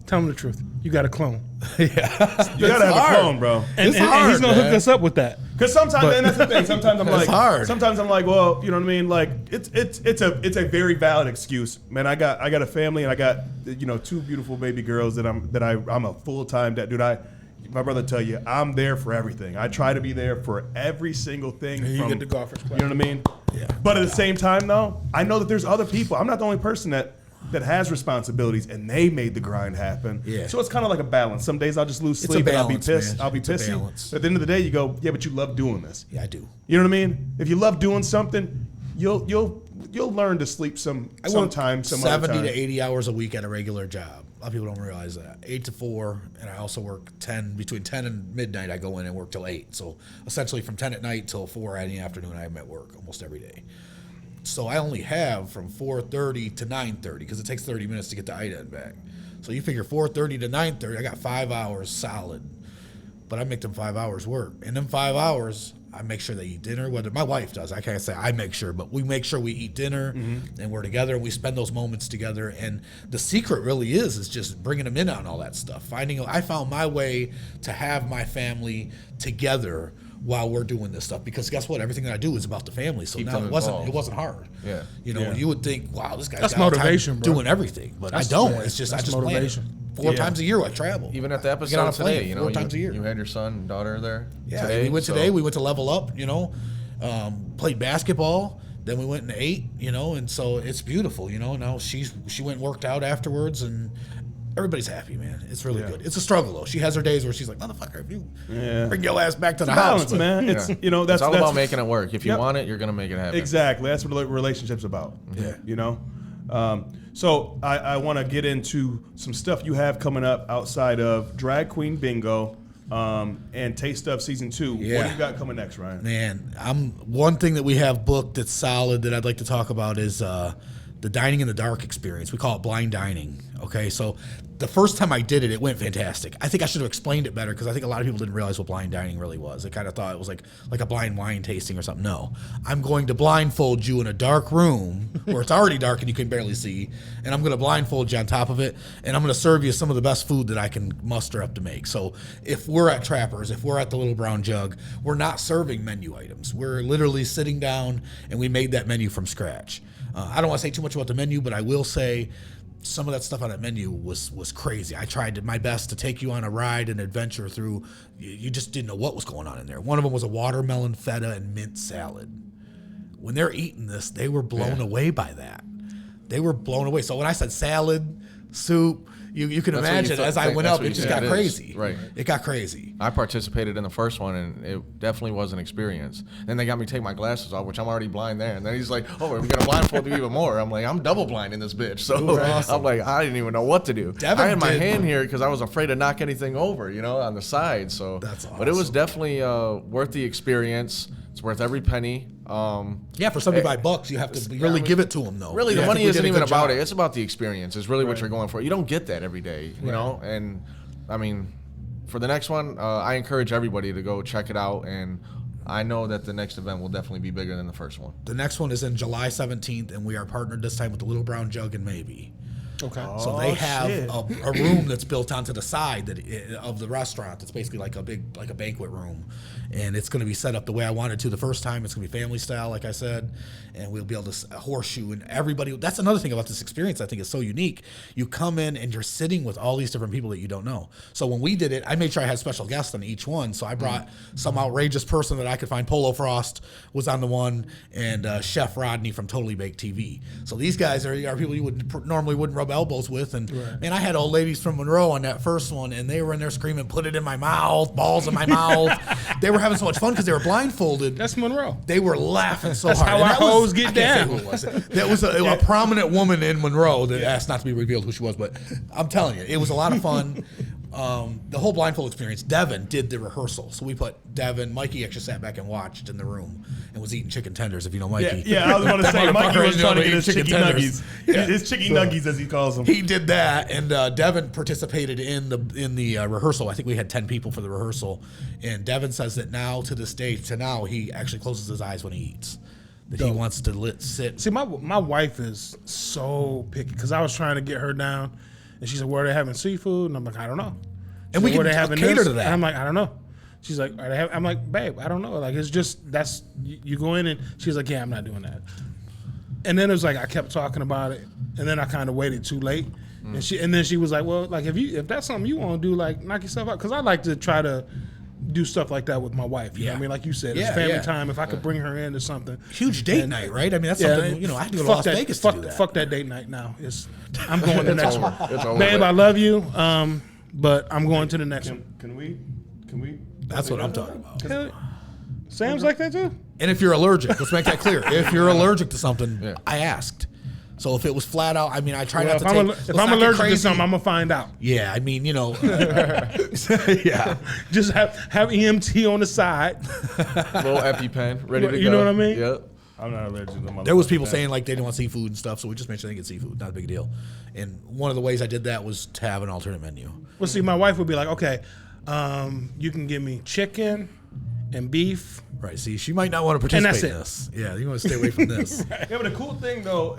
Tell him the truth. You got a clone. You gotta have hard. a clone, bro. And hard, he's going to hook man. us up with that. Because sometimes, and that's the thing. Sometimes I'm like, hard. Sometimes I'm like, well, you know what I mean? Like, it's a very valid excuse, man. I got a family, and I got two beautiful baby girls that I'm a full time dad, dude. My brother tell you, I'm there for everything. I try to be there for every single thing. And you from, get the golfers You know what I mean? Yeah. But at the same time, though, I know that there's other people. I'm not the only person that has responsibilities, and they made the grind happen. Yeah. So it's kind of like a balance. Some days I'll just lose It's a sleep and I'll be balance, pissed. man. I'll be It's a pissy. balance. At the end of the day, you go, yeah, but you love doing this. Yeah, I do. You know what I mean? If you love doing something, you'll learn to sleep sometime, some other 70 time. to 80 hours a week at a regular job. A lot of people don't realize that. 8 to 4, and I also work between 10 and midnight. I go in and work till 8. So essentially, from 10 at night till 4 in the afternoon, I'm at work almost every day. So I only have from 4:30 to 9:30 because it takes 30 minutes to get to Ida and back. So you figure 4:30 to 9:30, I got 5 hours solid. But I make them 5 hours work. In them 5 hours, I make sure they eat dinner. Whether my wife does, I can't say I make sure, but we make sure we eat dinner and we're together and we spend those moments together. And the secret really is just bringing them in on all that stuff. I found my way to have my family together while we're doing this stuff, because guess what? Everything that I do is about the family. So Keep now them it wasn't involved. hard. Yeah. You would think, wow, this guy's That's got all the time motivation, bro. doing everything, but That's- I don't. yeah, It's just I that's just plan it. motivation. 4 times a year I travel. Even at the I get on episode a plane today, 4 times a year. you had your son and daughter there. Yeah, today, we went so- today. We went to Level Up, played basketball. Then we went and ate, and so it's beautiful, Now she went and worked out afterwards, and everybody's happy, man. It's really good. It's a struggle though. She has her days where she's like, "Motherfucker, if you bring your ass back to the house, Balance, man. It's that's It's all that's, about making it work. If you Yep. want it, you're gonna make it happen. Exactly. That's what a relationship's about. Yeah. So I want to get into some stuff you have coming up outside of Drag Queen Bingo and Taste Stuff Season 2. Yeah. What do you got coming next, Ryan? Man, one thing that we have booked that's solid that I'd like to talk about is the Dining in the Dark experience. We call it blind dining. Okay, so the first time I did it, it went fantastic. I think I should have explained it better because I think a lot of people didn't realize what blind dining really was. They kind of thought it was like a blind wine tasting or something. No, I'm going to blindfold you in a dark room where it's already dark and you can barely see, and I'm going to blindfold you on top of it, and I'm going to serve you some of the best food that I can muster up to make. So if we're at Trappers, if we're at the Little Brown Jug, we're not serving menu items. We're literally sitting down and we made that menu from scratch. I don't want to say too much about the menu, but I will say some of that stuff on that menu was crazy. I tried my best to take you on a ride and adventure through. You just didn't know what was going on in there. One of them was a watermelon, feta, and mint salad. When they're eating this, they were blown away by that. They were blown away. So when I said salad, soup, you can imagine as I went up, it just got crazy. Right. It got crazy. I participated in the first one, and it definitely was an experience. Then they got me take my glasses off, which I'm already blind there. And then he's like, "Oh, we're gonna blindfold you even more." I'm like, "I'm double blind in this bitch." So awesome. I'm like, I didn't even know what to do. Devin I had my did. hand here because I was afraid to knock anything over, on the side. So That's But it was awesome. definitely worth the experience. It's worth every penny. Yeah, for $75, you have to really give it to them, though. Really, Yeah, the I money think we isn't did a even good about job. it. It's about the experience. It's really what you're going for. You don't get that every day, you know? And, I mean, for the next one, I encourage everybody to go check it out. And I know that the next event will definitely be bigger than the first one. The next one is in July 17th, and we are partnered this time with the Little Brown Jug and Maybe. Okay. So they have a room that's built onto the side of the restaurant. It's basically like a banquet room, and it's going to be set up the way I wanted to the first time. It's going to be family style, like I said, and we'll be able to horseshoe and everybody. That's another thing about this experience I think is so unique. You come in and you're sitting with all these different people that you don't know. So when we did it, I made sure I had special guests on each one. So I brought some outrageous person that I could find. Polo Frost was on the one, and Chef Rodney from Totally Baked TV. So these guys are people you would normally wouldn't rub elbows with. And man, I had old ladies from Monroe on that first one, and they were in there screaming, "Put it in my mouth, balls in my mouth." They were having so much fun because they were blindfolded. That's Monroe. They were laughing so That's hard. how And our that was- hoes get I can't say down. who it was. That was a prominent woman in Monroe that asked not to be revealed who she was, but I'm telling you, it was a lot of fun. The whole blindfold experience. Devin did the rehearsal, so we put Devin. Mikey actually sat back and watched in the room and was eating chicken tenders. If you know Mikey, Yeah, I was going to say, Mikey was trying to get his chicken tenders. nuggies. Yeah. His chicken nuggies, as he calls them. He did that, and Devin participated in the rehearsal. I think we had 10 people for the rehearsal, and Devin says that now to this day, he actually closes his eyes when he eats. That he wants to sit. See, my wife is so picky because I was trying to get her down, and she said, "Where are they having seafood?" And I'm like, "I don't know." And we "Where can they having cater this?" to that. And I'm like, "I don't know." She's like, "Are they having?" I'm like, "Babe, I don't know." Like, it's just you go in, and she's like, "Yeah, I'm not doing that." And then it was like I kept talking about it, and then I kind of waited too late, and then she was like, "Well, like if that's something you want to do, like knock yourself out," because I like to try to do stuff like that with my wife. You know what I mean? Like you said, it's family time. If I could bring her into something. Huge date night, right? I mean, that's something, I had to go to Las Vegas to do that. Fuck that date night now. I'm going to the next one. It's over. Babe, I love you, but I'm going to the next one. Can we? That's what I'm talking about. Hell, Sam's like that too? And if you're allergic, let's make that clear. If you're allergic to something, I asked. So if it was flat out, I mean, I try not to take. If I'm allergic to something, I'm going to find out. Yeah, I mean, yeah. Just have EMT on the side. Little EpiPen, ready to go. You know what I mean? Yep. I'm not allergic to my There was people saying like they didn't want seafood and stuff, so we just made sure they get seafood. Not a big deal. And one of the ways I did that was to have an alternate menu. Well, see, my wife would be like, okay, you can give me chicken and beef. Right. See, she might not want to participate in this. Yeah, you want to stay away from this. Yeah, but the cool thing though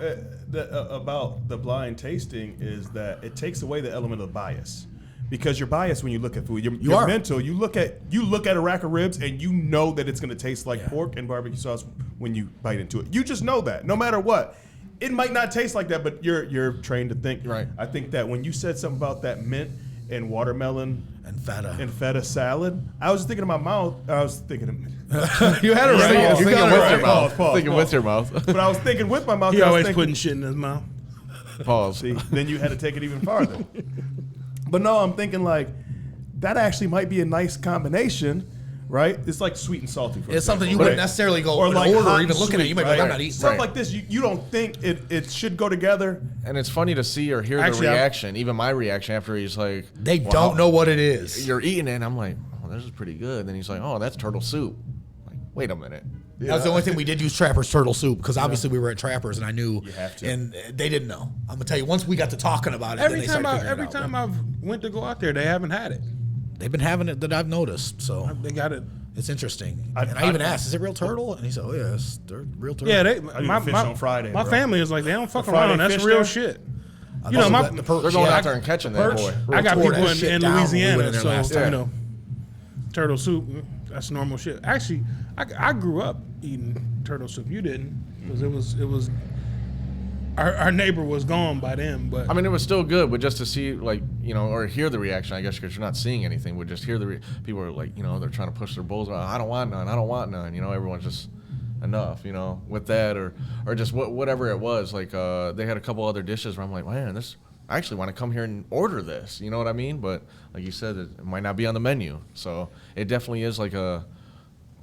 about the blind tasting is that it takes away the element of bias, because you're biased when you look at food. You're are. mental. You look at a rack of ribs and you know that it's going to taste like pork and barbecue sauce when you bite into it. You just know that no matter what. It might not taste like that, but you're trained to think. Right. I think that when you said something about that mint and watermelon And feta. feta salad, I was thinking in my mouth. I was thinking. You had it right. You got it right. Pause. Thinking with your mouth. But I was thinking with my mouth. He I was always thinking, putting shit in his mouth. Pause. See, then you had to take it even farther. But no, I'm thinking like that actually might be a nice combination right? It's like sweet and salty. For It's something you example, wouldn't right? necessarily go Or in like order, hot even and looking at it. sweet, You might be right? like, I'm not eating Stuff that. like this, you don't think it should go together. And it's funny to see or hear Actually, the reaction, even my reaction after he's like, They well, don't know what it is. You're eating it, and I'm like, oh, this is pretty good. Then he's like, oh, that's turtle soup. Like, wait a minute. That was the only thing we did use Trapper's turtle soup because obviously we were at Trapper's and I knew, You have to. and they didn't know. I'm gonna tell you, once we got to talking about it, Every then they started figuring every it out. time I've went to go out there, they haven't had it. They've been having it that I've noticed, so They got it. it's interesting. I- And I even asked, "Is it real turtle?" And he said, "Oh yes, they're real turtle." Yeah, they. do My, the fish my, on Friday, my bro. family is like they don't fuck Friday around. That's fish real there? shit. I've You know, also my got the perch, They're going yeah. out there and catching that Perch? boy. I got tore people that shit in down when we went Louisiana, in there so last time. you know, turtle soup. That's normal shit. Actually, I grew up eating turtle soup. You didn't, because it was. Our neighbor was gone by then, but I mean, it was still good, but just to see, like, you know, or hear the reaction, I guess, because you're not seeing anything, but just hear people are like, you know, they're trying to push their bulls around. I don't want none. I don't want none. You know, everyone's just enough, you know, with that or just whatever it was. Like, they had a couple other dishes where I'm like, man, I actually want to come here and order this. You know what I mean? But like you said, it might not be on the menu. So it definitely is like a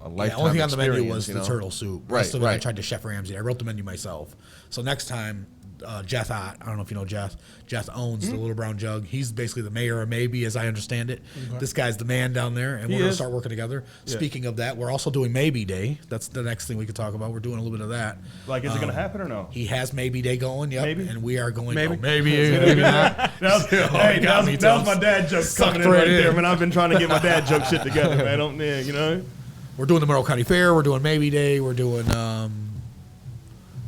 lifetime The only thing on the menu experience, was you the know? turtle soup. Right, Rest of it, I right. tried to Chef Ramsay. I wrote the menu myself. So next time, Jeff Ott, I don't know if you know Jeff. Jeff owns the Little Brown Jug. He's basically the mayor of Maybe, as I understand it. This guy's the man down there, and we're going to is. start working together. Yeah. Speaking of that, we're also doing Maybe Day. That's the next thing we could talk about. We're doing a little bit of that. Like, is it gonna happen or no? He has Maybe Day going, yep. Maybe? And we are going. Maybe. Maybe not. That was, hey, got me, that was Tom. my dad joke Sucked coming in right right in. there, man. I've been trying to get my dad joke shit together, man. You know. We're doing the Monroe County Fair. We're doing Maybe Day. We're doing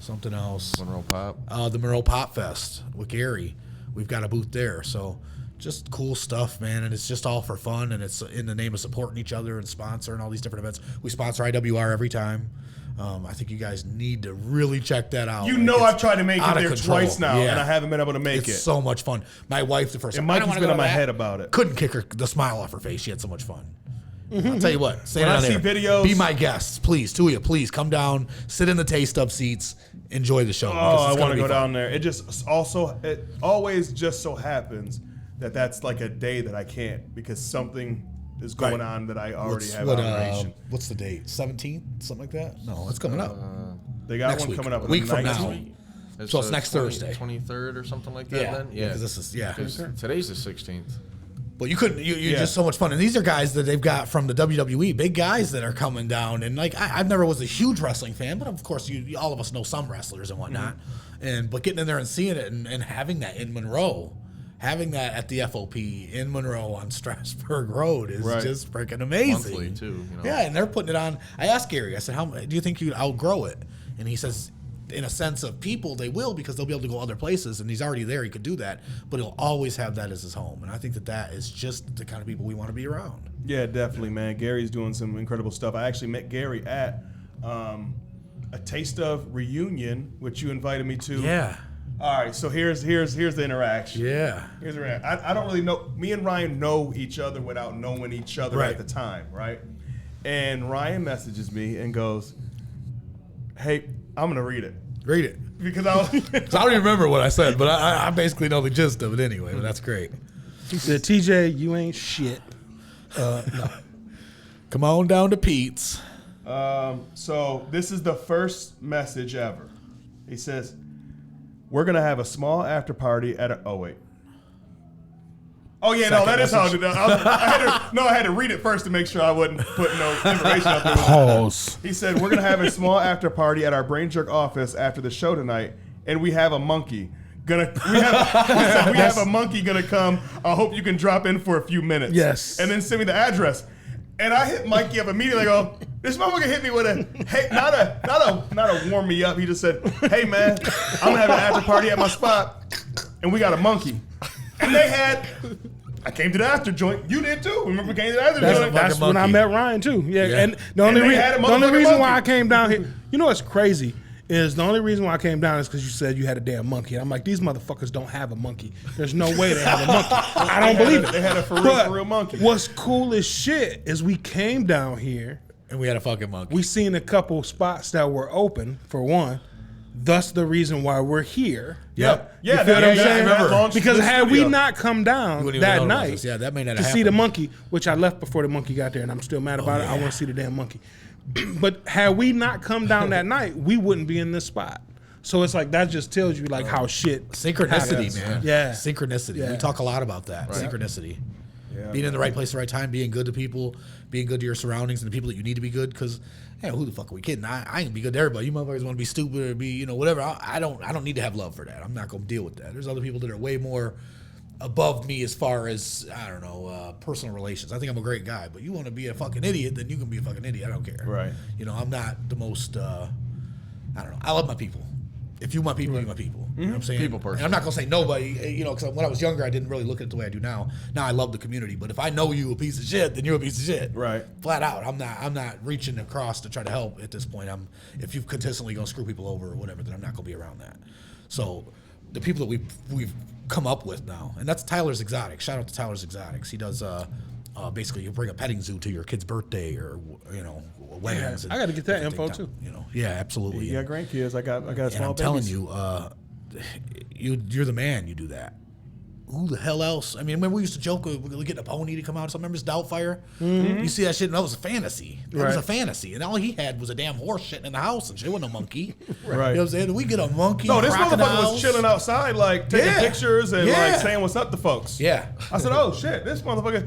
something else. Monroe Pop. The Monroe Pop Fest with Gary. We've got a booth there. So just cool stuff, man. And it's just all for fun. And it's in the name of supporting each other and sponsoring all these different events. We sponsor IWR every time. I think you guys need to really check that out. You Like, know, it's I've tried to make it out of there control. twice now, Yeah. and I haven't been able to make It's it. so much fun. My wife, the first And time, I don't Mikey's wanna been go on to my that. head about it. Couldn't kick the smile off her face. She had so much fun. I'll tell you what. Say When it I on see there. videos- Be my guests, please. Two of you, please come down, sit in the taste up seats, enjoy the show. Oh, because I it's want gonna to be go fun. down there. It always just so happens that that's like a day that I can't because something is going Right. on that I already have operation. What's the date? 17th, something like that. No, it's coming up. They got next one week. coming up. A week from 19th. now. So it's next Thursday. 23rd or something like that. Yeah, Then because this is 'Cause today's the 16th. But you couldn't. You're Yeah. just so much fun, and these are guys that they've got from the WWE, big guys that are coming down. And like I've never was a huge wrestling fan, but of course all of us know some wrestlers and whatnot. But getting in there and seeing it and having that in Monroe, having that at the FOP in Monroe on Strasburg Road is Right. just freaking amazing. Monthly, too, you know. Yeah, and they're putting it on. I asked Gary. I said, "How do you think you'd outgrow it?" And he says, in a sense of people, they will because they'll be able to go other places, and he's already there. He could do that, but he'll always have that as his home. And I think that is just the kind of people we want to be around. Yeah, definitely, man. Gary's doing some incredible stuff. I actually met Gary at a Taste of Reunion, which you invited me to. Yeah, All right, so here's the interaction. yeah. Here's the interaction. I don't really know. Me and Ryan know each other without knowing each other Right. at the time, right? And Ryan messages me and goes, "Hey, I'm gonna read it Read it. because I was." So I don't even remember what I said, but I basically know the gist of it anyway. But that's great. he said, "TJ, you ain't shit." No. Come on down to Pete's. So this is the first message ever. He says, "We're gonna have a small after party at a." Oh wait. Oh yeah, no, Second that is how I message. did that. I had to read it first to make sure I wasn't putting no information out there. Pause. He said, "We're gonna have a small after party at our Brain Jerk office after the show tonight, and we have a monkey. We have a monkey gonna come. I hope you can drop in for a few minutes. Yes. and then send me the address." And I hit Mikey up immediately. I go, "This motherfucker hit me with a hey, not a warm me up. He just said, 'Hey man, I'm gonna have an after party at my spot, and we got a monkey.'" And they had. I came to the after joint. You did too. Remember, we came to the after joint. That's when I monkey. met Ryan too. Yeah, Yeah. and the only, they had a the only motherfucking reason why I monkey. came down here, you know what's crazy, is the only reason why I came down is because you said you had a damn monkey. I'm like, these motherfuckers don't have a monkey. There's no way they have a monkey. I don't believe it. They had a for But real monkey. What's cool as shit is we came down here, And we had a fucking monkey. we seen a couple spots that were open, for one. Thus the reason why we're here. Yeah. You feel what I'm saying? that launched Because the had we studio. not come down wouldn't even that know about night this. Yeah, that may not to have see the happened. monkey, which I left before the monkey got there, and I'm still mad about it. I want to see the damn monkey. But had we not come down that night, we wouldn't be in this spot. So it's like that just tells you like how shit Synchronicity, man. Yeah. Synchronicity. Yeah. We talk a lot about that. Synchronicity. Yeah, Being in the right place at the right time, being good to people, being good to your surroundings and the people that you need to be good. Because, who the fuck are we kidding? I ain't be good to everybody. You motherfuckers want to be stupid or be, whatever. I don't need to have love for that. I'm not going to deal with that. There's other people that are way more above me as far as, personal relations. I think I'm a great guy, but you want to be a fucking idiot, then you can be a fucking idiot. I don't care. Right. I'm not the most, I don't know. I love my people. If you my people, you my people. You know what I'm saying? People person. And I'm not going to say nobody, because when I was younger, I didn't really look at it the way I do now. Now I love the community. But if I know you a piece of shit, then you're a piece of shit. Right. Flat out. I'm not reaching across to try to help at this point. If you've consistently going to screw people over or whatever, then I'm not going to be around that. So the people that we've come up with now, and that's Tyler's Exotics. Shout out to Tyler's Exotics. He does basically you bring a petting zoo to your kid's birthday or weddings. I got to get that different info things. too. Yeah, absolutely. You got grandkids. I got And small I'm telling babies. you, you're the man. You do that. Who the hell else? I mean, remember we used to joke we're getting a pony to come out. So remember this Doubtfire? You see that shit? And that was a fantasy. That was a fantasy. And all he had was a damn horse shitting in the house and shit. It wasn't a monkey. Right. You know what I'm saying? Did we get a monkey? No, this motherfucker crocodiles? was chilling outside, like taking Yeah. pictures and Yeah. like saying what's up to folks. Yeah. I said, oh shit, this motherfucker.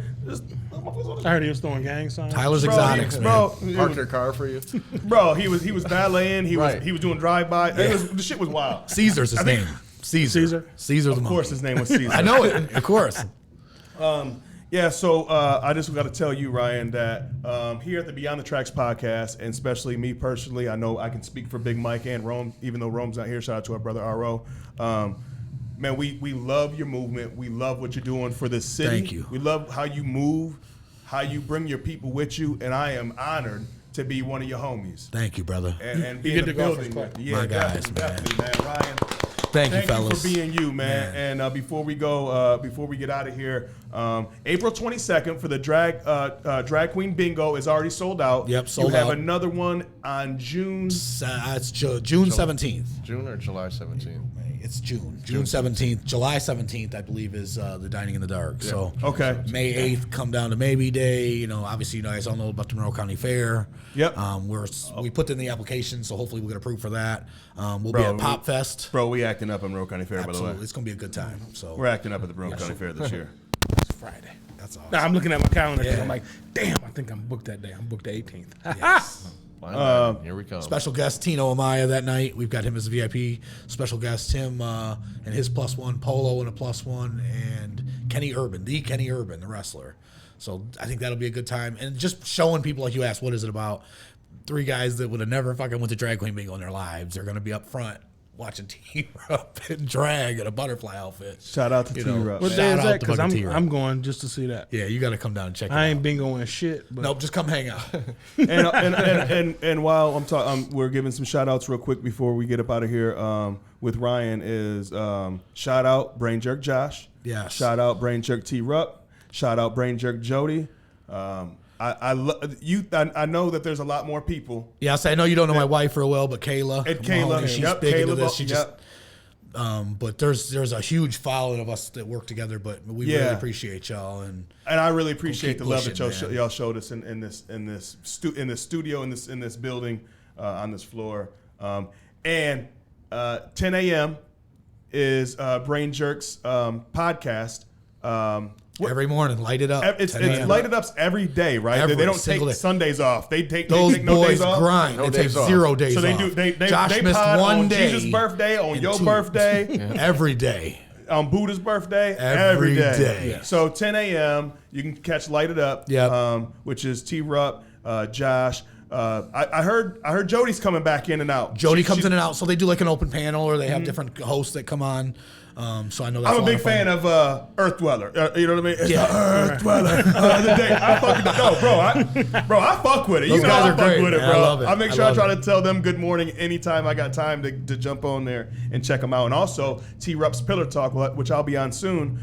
I heard he was throwing gang signs. Tyler's Exotics, man. Parked their car for you. Bro, he was valeting. He Right. was doing drive by. The shit was wild. Caesar's his name. Caesar the Of monkey. course, his name was Caesar. I know it. Of course. Yeah, so I just got to tell you, Ryan, that here at the Beyond the Tracks podcast, and especially me personally, I know I can speak for Big Mike and Rome, even though Rome's not here. Shout out to our brother R.O. Man, we love your movement. We love what you're doing for this city. Thank you. We love how you move, how you bring your people with you, and I am honored to be one of your homies. Thank you, brother. And be You in get the to go building. first, Yeah, My guys, definitely, man. Ryan. Thank you, Thank fellas. you for being you, man. And before we go, before we get out of here, April 22nd for the drag queen bingo is already sold out. Yep, sold You have out. another one on June. It's June 17th. June or July 17th? It's June 17th. July 17th, I believe, is the Dining in the Dark. So Okay. May 8th, come down to Maybe Day. Obviously, you guys all know about the Monroe County Fair. Yep. We put in the application, so hopefully we'll get approved for that. We'll Bro, be at Pop Fest. Bro, we acting up on Monroe County Fair, by the Absolutely, way. it's gonna be a good time. So We're acting up at the Monroe County Fair this year. it's Friday. That's awesome. Nah, I'm looking at my calendar because Yeah. I'm like, damn, I think I'm booked that day. I'm booked the 18th. Yes. Fine, here we come. Special guest Tino Amaya that night. We've got him as a VIP. Special guest him and his +1, Polo and a +1, and Kenny Urban, the wrestler. So I think that'll be a good time. And just showing people, like you asked, what is it about? 3 guys that would have never fucking went to drag queen bingo in their lives. They're going to be up front watching T-Rup in drag in a butterfly outfit. Shout out to T-Rup. What Shout day is out that? to Because fucking T-Rup. I'm going just to see that. Yeah, you got to come down and check it I out. ain't bingoing shit. But Nope, just come hang out. and while I'm talking, we're giving some shout outs real quick before we get up out of here with Ryan is shout out Brain Jerk Josh. Yes. Shout out Brain Jerk T-Rup. Shout out Brain Jerk Jody. I know that there's a lot more people. Yes, I know you don't know my wife real well, but Kayla. And Kayla, Mahoney, she's yep, big into Kayla, this. She just yep. but there's a huge following of us that work together, but we really appreciate y'all and I really appreciate the keep love that pushing, man. y'all showed us in this studio in this building on this floor. And 10 a.m. is Brain Jerk's podcast. every morning light it up. It's 10 a.m. lighted up every day, right? Every They don't take single day. Sundays off. They take Those no days boys off. grind. No They take days off. 0 days So they off. do. They Josh missed pod one on day. Jesus' birthday, on and your 2. birthday, Every day. on Buddha's birthday, Every every day. day. Yeah. So 10 a.m. you can catch Lighted Up, Yep. Which is T-Rup, Josh. I heard Jody's coming back in and out. Jody comes in and out, so they do like an open panel, or they have different hosts that come on. So I know that's I'm a lot big of fun. fan of Earth Dweller. You know what I mean? It's Yeah. the Earth Dweller. The other day, I fuck with it. Those You know guys I are fuck great, with it, man. bro. I love it. I make I sure I love try it. to tell them good morning anytime I got time to jump on there and check them out. And also T-Rup's Pillar Talk, which I'll be on soon.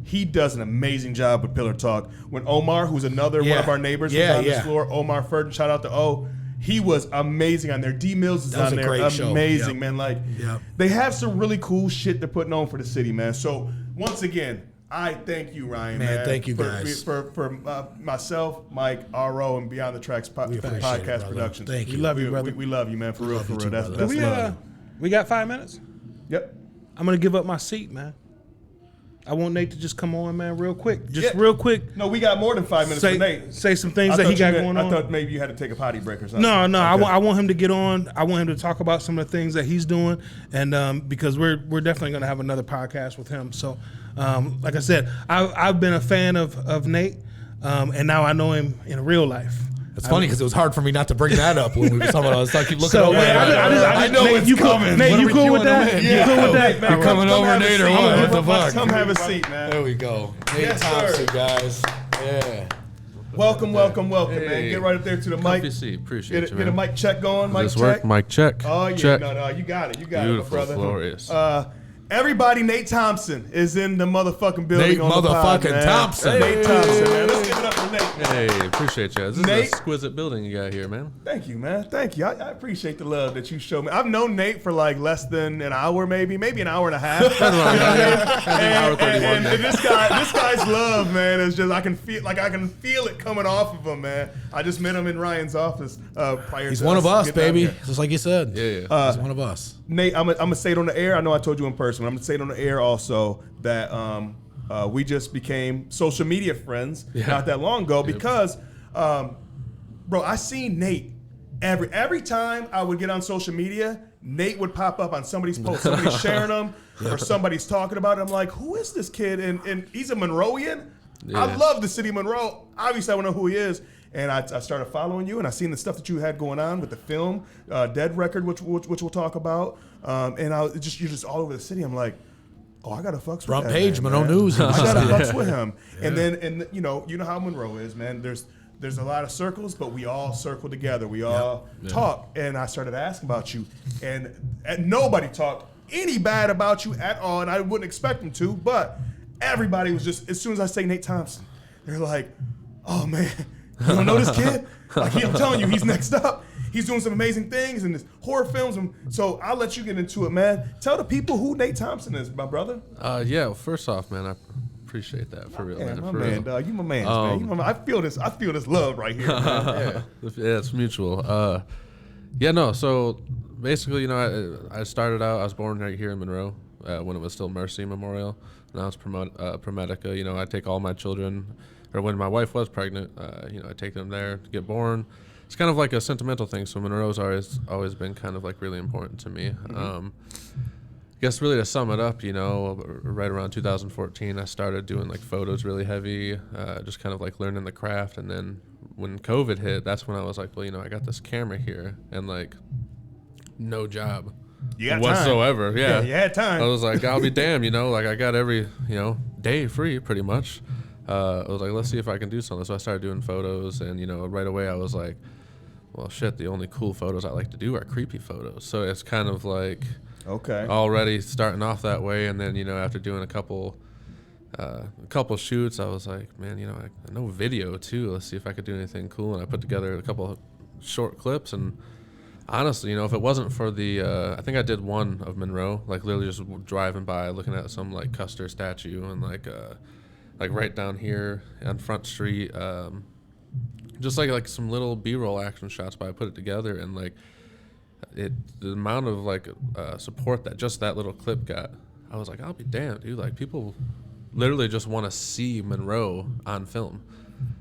He does an amazing job with Pillar Talk. When Omar, who's another one of our neighbors, was on this floor, Omar Furden, shout out to O. He was amazing on there. D Mills is That was on a there. great show. Amazing, Yep. man. Like, Yep. they have some really cool shit they're putting on for the city, man. So, once again, I thank you, Ryan, man. Thank you, guys. For myself, Mike, RO, and Beyond the Tracks for appreciate it, podcast brother. Productions. Thank you. We love you, brother. We love you, man. For real, love for you real. too, That's brother. love. We got 5 minutes. Yep. I'm gonna give up my seat, man. I want Nate to just come on, man, real quick. Just Yeah. real quick. No, we got more than 5 minutes for Nate. Say some things I that he thought got you going meant- on. I thought maybe you had to take a potty break or something. No, Okay. I want him to get on. I want him to talk about some of the things that he's doing, and because we're definitely going to have another podcast with him. So, like I said, I've been a fan of Nate, and now I know him in real life. It's funny because it was hard for me not to bring that up when we were talking about it. I keep looking So, over. yeah, I know Nate, it's you coming. Nate, When you are we cool with queuing that? him in? You Yeah. cool with that? Man, You're coming come over, have a Nate, or seat. what? What the fuck? Come have a seat, man. There we go. Nate Yes, Thompson, sir. guys. Yeah. Welcome, man. Hey. Get right up there to the mic. Comfy seat. Appreciate Get you, a man. mic check going. Mic Does this check. work? Mic check. Oh yeah, Check. no, you got it. You got Beautiful, it, my brother. glorious. Everybody, Nate Thompson is in the motherfucking building. Nate on the pod, motherfucking man. Thompson. Nate Thompson, man. Let's give it up for Nate. Hey, appreciate you. This is an Nate. exquisite building you got here, man. Thank you, man. Thank you. I appreciate the love that you show me. I've known Nate for like less than an hour, maybe an hour and a half. And this guy's love, man, is just I can feel it coming off of him, man. I just met him in Ryan's office prior. He's to one of us, getting down baby. here. Just like you said. Yeah. He's one of us. Nate, I'm gonna say it on the air. I know I told you in person, but I'm gonna say it on the air also that we just became social media friends not that long ago because, bro, I seen Nate every time I would get on social media. Nate would pop up on somebody's post, somebody's sharing them, or somebody's talking about it. I'm like, who is this kid? And he's a Monroean. I Yeah. love the city of Monroe. Obviously, I want to know who he is. And I started following you, and I seen the stuff that you had going on with the film, Dead Record, which we'll talk about. And you're just all over the city. I'm like, oh, I gotta fucks with Front that page, man, Monroe man. News. I gotta fucks with him. And then, you know how Monroe is, man. There's a lot of circles, but we all circle together. We all talk. And I started asking about you, and nobody talked any bad about you at all, and I wouldn't expect them to. But everybody was just, as soon as I say Nate Thompson, they're like, oh man. You don't know this kid? Like, I'm telling you, he's next up. He's doing some amazing things in this horror films. And so I'll let you get into it, man. Tell the people who Nate Thompson is, my brother. Yeah. Well, first off, man, I appreciate that for real, Yeah, man. my For man, real. dog. You my man, man. You my man. I feel this love right here, man. Yeah, it's mutual. No. So basically, I started out. I was born right here in Monroe when it was still Mercy Memorial. Now it's Promedica. I take all my children. Or when my wife was pregnant, I take them there to get born. It's kind of like a sentimental thing. So Monroe's always been kind of like really important to me. I guess really to sum it up, right around 2014, I started doing like photos really heavy, just kind of like learning the craft. And then when COVID hit, that's when I was like, well, I got this camera here and like no job You got whatsoever. time. Yeah, You had time. I was like, I'll be damned, like I got every, day free pretty much. I was like, let's see if I can do something. So I started doing photos, and right away I was like, well, shit, the only cool photos I like to do are creepy photos. So it's kind of like Okay. already starting off that way, and then after doing a couple shoots, I was like, man, I know video too. Let's see if I could do anything cool, and I put together a couple short clips. And honestly, if it wasn't for the, I think I did one of Monroe, like literally just driving by, looking at some like Custer statue and like right down here on Front Street, just like some little B-roll action shots, but I put it together, and like the amount of like support that just that little clip got, I was like, I'll be damned, dude. Like people literally just want to see Monroe on film.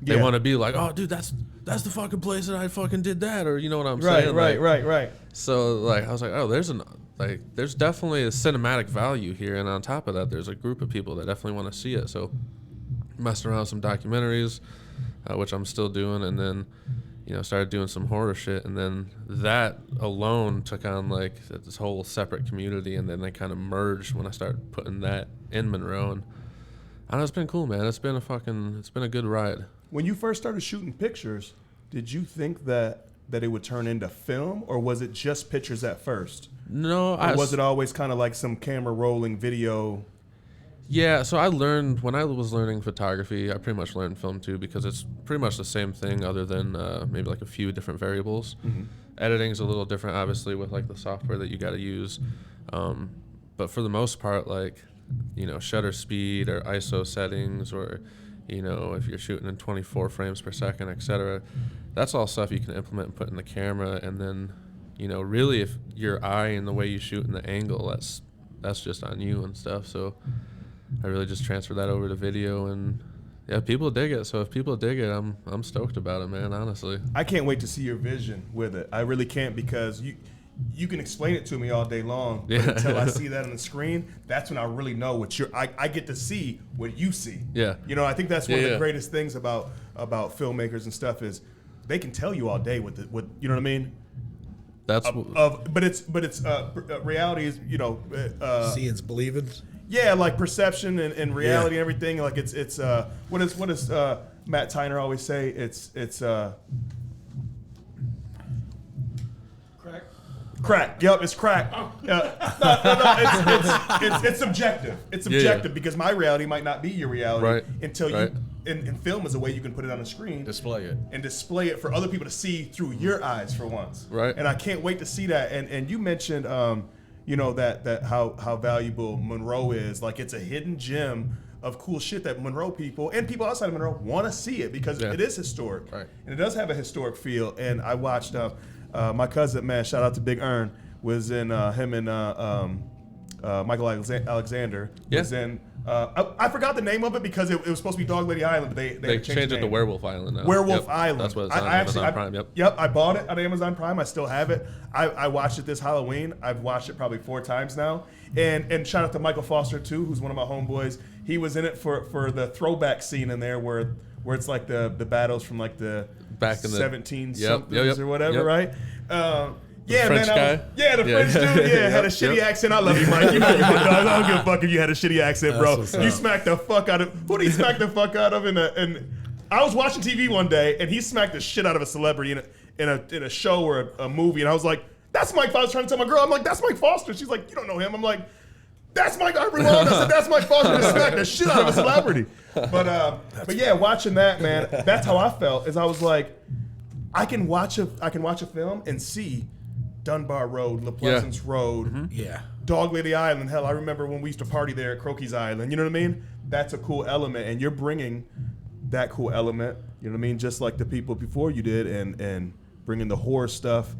They Yeah. want to be like, oh, dude, that's the fucking place that I fucking did that, or you know what I'm saying? Right. So like I was like, oh, there's definitely a cinematic value here, and on top of that, there's a group of people that definitely want to see it. So messed around with some documentaries, which I'm still doing, and then started doing some horror shit, and then that alone took on like this whole separate community, and then they kind of merged when I started putting that in Monroe, and I know it's been cool, man. It's been a good ride. When you first started shooting pictures, did you think that it would turn into film, or was it just pictures at first? No, Or was it always kind of like some camera rolling video? Yeah, so I learned when I was learning photography, I pretty much learned film too because it's pretty much the same thing other than maybe like a few different variables. Editing is a little different, obviously, with like the software that you got to use. But for the most part, like, you know, shutter speed or ISO settings or, you know, if you're shooting in 24 frames per second, etc., that's all stuff you can implement and put in the camera. And then, you know, really if your eye and the way you shoot and the angle, that's just on you and stuff. So I really just transfer that over to video, and yeah, people dig it. So if people dig it, I'm stoked about it, man. Honestly, I can't wait to see your vision with it. I really can't, because you can explain it to me all day long, but Yeah. until I see that on the screen, that's when I really know what I get to see what you see. Yeah. You know, I think that's one of Yeah, the yeah. greatest things about filmmakers and stuff is they can tell you all day what you know what I mean. that's But it's reality is, you know, Seeing's believing. yeah, like perception and reality and everything. Like it's what does Matt Tyner always say? It's crack. Yep, it's crack. No, it's subjective. It's subjective because my reality might not be your reality Right. until Right. you. And film is a way you can put it on a screen, Display it. and display it for other people to see through your eyes for once. Right. And I can't wait to see that. And you mentioned, you know, that how valuable Monroe is. Like, it's a hidden gem of cool shit that Monroe people and people outside of Monroe want to see it because Yeah. it is historic. Right. And it does have a historic feel. And I watched my cousin, man, shout out to Big Earn, was in him and Michael Alexander was in. I forgot the name of it because it was supposed to be Dog Lady Island, but they changed it the to name. Werewolf Island now. Werewolf Yep. Island. That's what it's on Amazon Prime. Yep. I bought it on Amazon Prime. I still have it. I watched it this Halloween. I've watched it probably 4 times now. And shout out to Michael Foster too, who's one of my homeboys. He was in it for the throwback scene in there where it's like the battles from like the Back in the 17 Yep, somethings yep, or whatever, yep. right? Yeah, French man. guy? The Yeah. French dude. Yeah, had a Yep, shitty yep. accent. I love you, Mike. You know you're my dog. I don't give a fuck if you had a shitty accent, bro. what's You up. smacked the fuck out of. Who did he smack the fuck out of? And I was watching TV one day, and he smacked the shit out of a celebrity in a show or a movie, and I was like, "That's Mike Foster." I was trying to tell my girl, I'm like, "That's Mike Foster." She's like, "You don't know him." I'm like, "That's Mike." I rewound. I said, "That's Mike Foster." And smacked the shit out of a celebrity. But yeah, watching that, man, that's how I felt. Is I was like, I can watch a film and see Dunbar Road, La Pleasance Road, Yeah. Dog Lady Island. Hell, I remember when we used to party there at Croky's Island. You know what I mean? That's a cool element, and you're bringing that cool element. You know what I mean? Just like the people before you did, and bringing the horror stuff.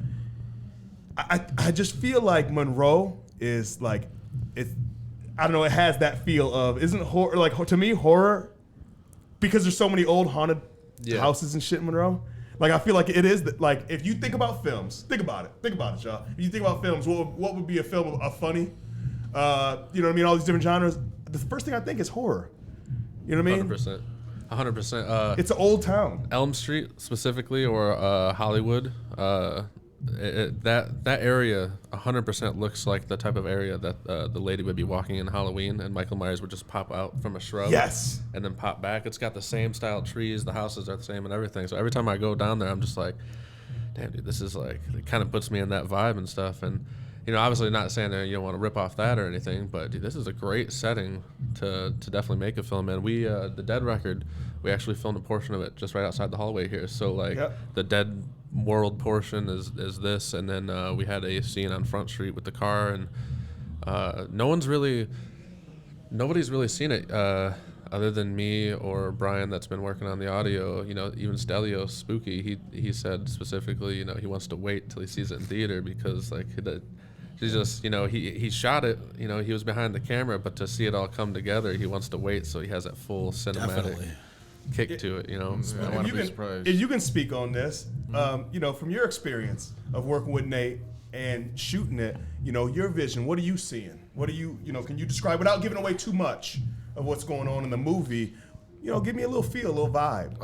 I just feel like Monroe is like it. I don't know. It has that feel of isn't horror like to me horror because there's so many old haunted houses and shit in Monroe. Like, I feel like it is, like, if you think about films, think about it, y'all. If you think about films, what would be a film of funny? You know what I mean? All these different genres. The first thing I think is horror. You know what I mean? 100%. 100%. It's an old town. Elm Street specifically, or Hollywood, that area 100% looks like the type of area that the lady would be walking in Halloween, and Michael Myers would just pop out from a shrub. Yes. And then pop back. It's got the same style trees, the houses are the same and everything. So every time I go down there, I'm just like, damn, dude, this is like, it kind of puts me in that vibe and stuff. And, you know, obviously not saying that you don't want to rip off that or anything, but dude, this is a great setting to definitely make a film in. We, the Dead record, we actually filmed a portion of it just right outside the hallway here. So, like, the Dead world portion is this, and then we had a scene on Front Street with the car, and nobody's really seen it other than me or Brian that's been working on the audio. You know, even Stelios Spooky, he said specifically, you know, he wants to wait till he sees it in theater because like he's just, you know, he shot it, you know, he was behind the camera, but to see it all come together, he wants to wait so he has that full cinematic Definitely. kick to it, you know. I If want you to be can- surprised. If you can speak on this, you know, from your experience of working with Nate and shooting it, you know, your vision, what are you seeing? What are you know, can you describe, without giving away too much of what's going on in the movie, you know, give me a little feel, a little vibe.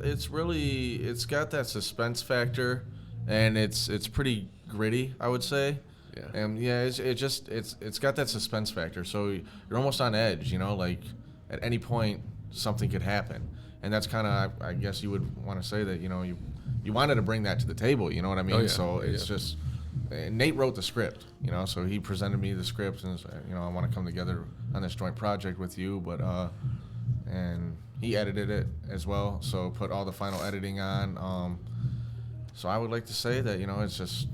It's really, it's got that suspense factor, and it's pretty gritty, I would say. Yeah. And yeah, it's got that suspense factor, so you're almost on edge, you know, like at any point something could happen, and that's kind of, I guess you would want to say that, you know, you wanted to bring that to the table, you know what I mean? Oh, yeah. So Yeah. it's just Nate wrote the script, so he presented me the script and said, I want to come together on this joint project with you, but and he edited it as well, so put all the final editing on. So I would like to say that, it's just,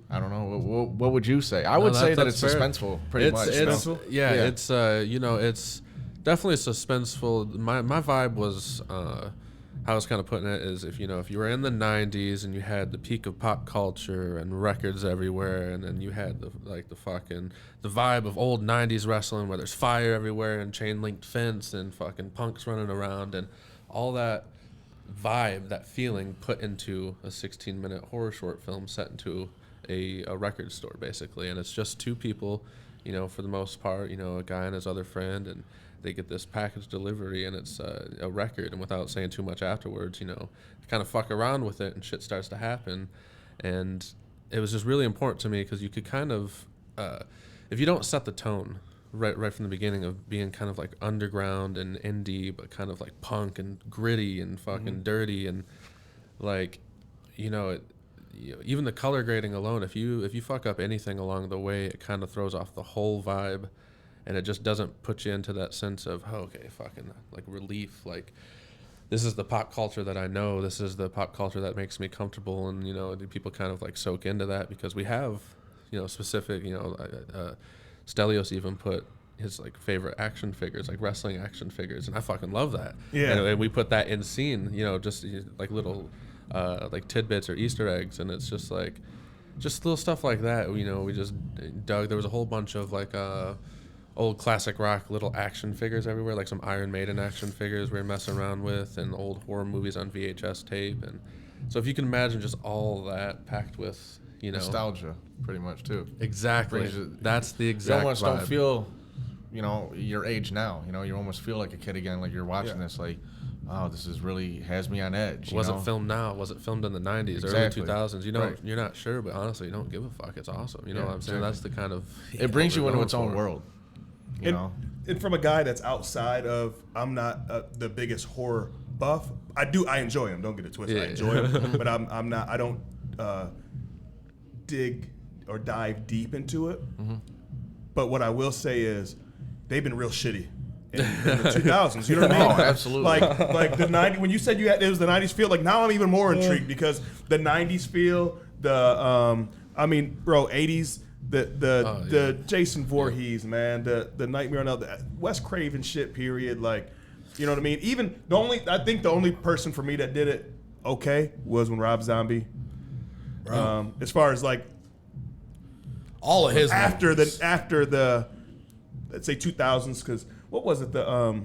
I don't know, what would you say? I would say that it's fair. suspenseful, pretty much. It's it's definitely suspenseful. My vibe was, how I was kind of putting it is, if you were in the 90s and you had the peak of pop culture and records everywhere, and then you had the vibe of old 90s wrestling where there's fire everywhere and chain linked fence and fucking punks running around and all that vibe, that feeling put into a 16-minute horror short film set into a record store, basically. And it's just two people, for the most part, a guy and his other friend, and they get this package delivery, and it's a record, and without saying too much afterwards, kind of fuck around with it, and shit starts to happen. And it was just really important to me because you could kind of, if you don't set the tone right from the beginning of being kind of like underground and indie, but kind of like punk and gritty and fucking dirty, and like, even the color grading alone, if you fuck up anything along the way, it kind of throws off the whole vibe, and it just doesn't put you into that sense of, oh, okay, fucking like relief, like this is the pop culture that I know, this is the pop culture that makes me comfortable. And people kind of like soak into that because we have specific, Stelios even put his like favorite action figures, like wrestling action figures, and I fucking love that. Yeah. And we put that in scene, just like little like tidbits or Easter eggs, and it's just like little stuff like that. We just dug. There was a whole bunch of like old classic rock little action figures everywhere, like some Iron Maiden action figures we were messing around with, and old horror movies on VHS tape. And so if you can imagine just all that packed with nostalgia, pretty much too. Exactly. That's the exact. You almost vibe. don't feel, your age now. You almost feel like a kid again, like you're watching this, like, oh, this is really has me on edge. Was it filmed now? Was it filmed in the 90s, Exactly. early 2000s? Right. You're not sure, but honestly, you don't give a fuck. It's awesome. You know what I'm saying? exactly. That's the kind of. It brings you what into we're its own going for. world. And from a guy that's outside of, I'm not the biggest horror buff. I enjoy him. Don't get it twisted. I Yeah. enjoy him, but I'm not. I don't dig or dive deep into it. But what I will say is, they've been real shitty in the 2000s. You know what I mean? Oh, absolutely. Like the 90s. When you said it was the 90s feel, like now I'm even more intrigued because the 90s feel, the 80s. The Jason Voorhees, man, the Nightmare on the Wes Craven shit, period. Like, you know what I mean? Even I think the only person for me that did it okay was when Rob Zombie. As far as like All of his after movies. the let's say 2000s, because what was it, the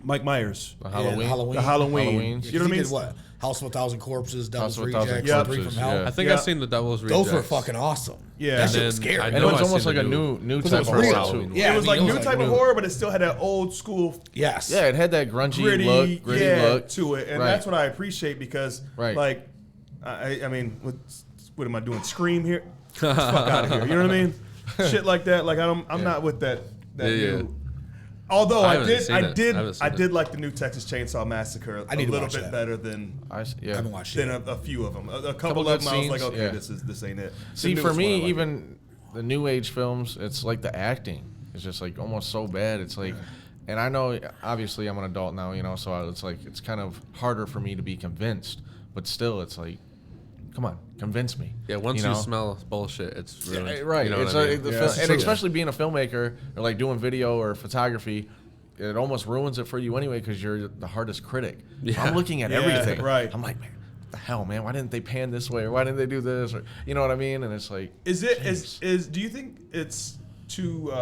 Mike Myers, The Halloween. Halloween. the Halloween. Halloweens. You know what I mean? Did what? House of a Thousand Corpses, Devil's House of a Thousand Rejects, Corpses, Three from Hell. yeah. I think Yeah. I've seen the Devil's Rejects. Those were fucking awesome. Yeah. That And shit was then scary. I And know it was I've almost seen like a the new Because type it was of real. horror too. Yeah, It was like it new was type like of new. horror, but it still had that old school Yes. Yeah, it had that grungy gritty look, look to it, and Right. that's what I appreciate because, Right. like, I mean, what am I doing? Scream here? Get the fuck out of here! You know what I mean? Shit like that. Like I'm not with that Yeah. new. Although I I haven't seen it. I did haven't seen did it. like the new Texas Chainsaw Massacre I need a to little watch bit that. better than I haven't watched it. a few of them. A couple Couple of good them I was like, scenes, okay, yeah. this ain't it. The See, for newest one I me, like. even the new age films, it's like the acting is just like almost so bad. It's like, and I know obviously I'm an adult now, so it's like it's kind of harder for me to be convinced, but still, it's like, come on, convince me. Yeah, once you you know? smell bullshit, it's ruined. Yeah, right. You know It's what I like mean? and especially being a filmmaker or like doing video or photography, it almost ruins it for you anyway because you're the hardest critic. So Yeah. I'm looking at Yeah, everything. right. I'm like, man, what the hell, man? Why didn't they pan this way or why didn't they do this? Or you know what I mean? And it's like, Is do you think it's too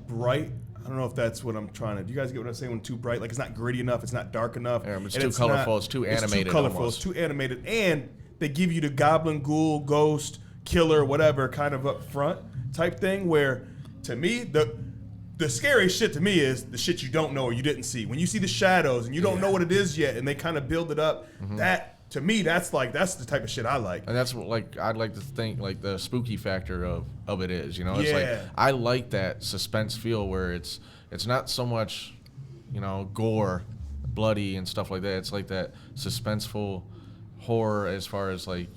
bright? I don't know if that's what I'm trying to. Do you guys get what I'm saying when too bright? Like it's not gritty enough, it's not dark enough. Yeah, it's and too colorful, it's too It's animated too colorful, almost. it's too animated, and they give you the goblin, ghoul, ghost, killer, whatever kind of up front type thing. Where to me the scariest shit to me is the shit you don't know or you didn't see. When you see the shadows and you don't know what it is yet, and they kind of build it up. That to me, that's the type of shit I like. and that's what like I'd like to think like the spooky factor of it is, It's Yeah. like I like that suspense feel where it's not so much, gore, bloody and stuff like that. It's like that suspenseful horror as far as like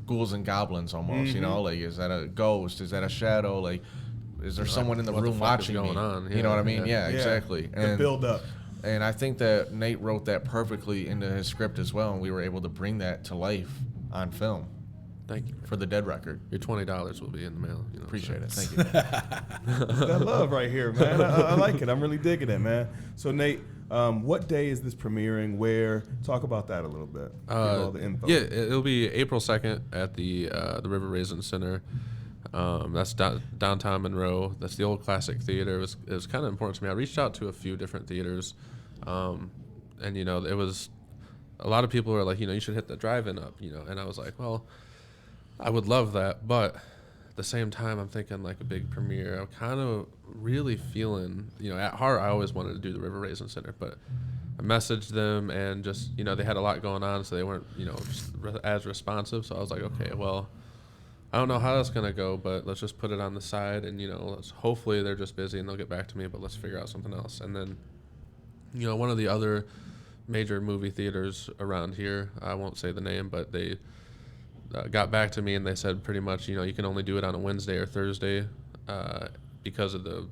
ghouls and goblins almost. You know, like is that a ghost? Is that a shadow? Like, is there someone in the what the room fuck is watching going me? on? You know what I mean? Yeah. Yeah, exactly. The build up. And I think that Nate wrote that perfectly into his script as well, and we were able to bring that to life on film Thank you. for the Dead record. Your $20 will be in the mail. You know, Appreciate it. so. Thank you. That love right here, man. I like it. I'm really digging it, man. So Nate, what day is this premiering? Where? Talk about that a little bit. Give all the info. Yeah, it'll be April 2nd at the River Raisin Center. That's downtown Monroe. That's the old Classic Theater. It was kind of important to me. I reached out to a few different theaters, and you know, it was a lot of people were like, you know, you should hit the drive-in up, you know, and I was like, well, I would love that, but at the same time, I'm thinking like a big premiere. I'm kind of really feeling, you know, at heart, I always wanted to do the River Raisin Center, but I messaged them and just, you know, they had a lot going on, so they weren't, you know, as responsive. So I was like, okay, well, I don't know how that's going to go, but let's just put it on the side and, you know, hopefully they're just busy and they'll get back to me, but let's figure out something else. And then, you know, one of the other major movie theaters around here, I won't say the name, but they got back to me and they said pretty much, you know, you can only do it on a Wednesday or Thursday because of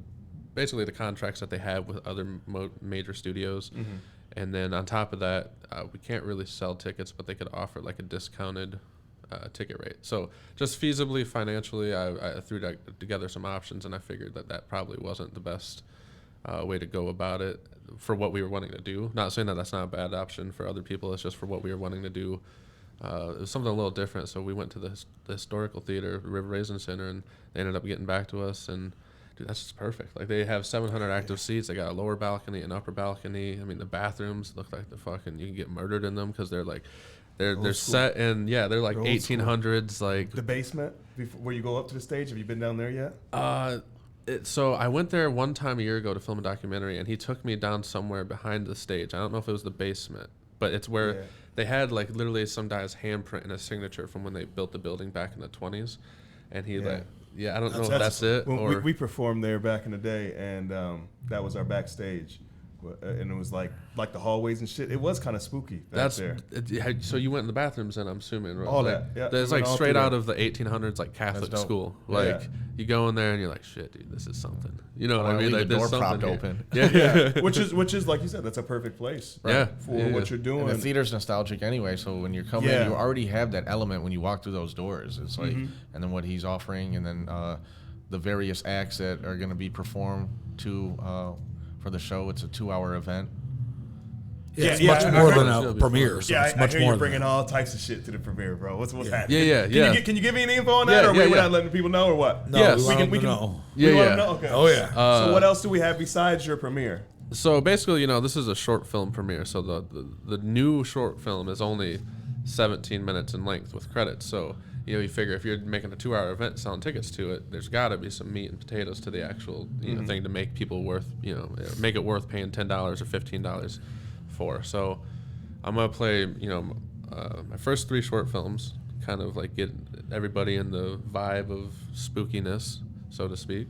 basically the contracts that they have with other major studios. Mm-hmm. And then on top of that, we can't really sell tickets, but they could offer like a discounted ticket rate. So just feasibly, financially, I threw together some options, and I figured that probably wasn't the best way to go about it for what we were wanting to do. Not saying that that's not a bad option for other people. It's just for what we were wanting to do. It was something a little different. So we went to the historical theater, River Raisin Center, and they ended up getting back to us. And dude, that's just perfect. Like they have 700 active seats. They got a lower balcony, an upper balcony. I mean, the bathrooms look like the fucking, you can get murdered in them because they're like, they're set in, yeah, they're like 1800s. Like the basement where you go up to the stage. Have you been down there yet? So I went there one time a year ago to film a documentary, and he took me down somewhere behind the stage. I don't know if it was the basement, but it's where they had like literally some guy's handprint and a signature from when they built the building back in the 20s. And he I don't know if that's it. Or we performed there back in the day, and that was our backstage. And it was like the hallways and shit. It was kind of spooky back there. So you went in the bathrooms, and I'm assuming, right? All like, that, yeah. There's like straight out of the 1800s, like Catholic school. Like Yeah. you go in there and you're like, shit, dude, this is something. You know what I mean? Leave Like the door there's propped something open. Yeah. which is like you said, that's a perfect place. Right? Yeah. For Yeah. what you're doing. And the theater's nostalgic anyway, so when you're coming in, you already have that element when you walk through those doors. It's like, and then what he's offering, and then the various acts that are going to be performed for the show. It's a 2-hour event. It's much more than a premiere. So Yeah, it's I much hear more you're than bringing that. all types of shit to the premiere, bro. What's happening? Yeah. Can you give me any info on that, or we're not letting people know, or what? No, Yes. we can know. We want to know? Okay. Oh yeah. So what else do we have besides your premiere? So basically, you know, this is a short film premiere. So the new short film is only 17 minutes in length with credits. So, you know, you figure if you're making a 2-hour event selling tickets to it, there's got to be some meat and potatoes to the actual thing to make people make it worth paying $10 or $15 for. So I'm going to play, my first 3 short films, kind of like get everybody in the vibe of spookiness, so to speak.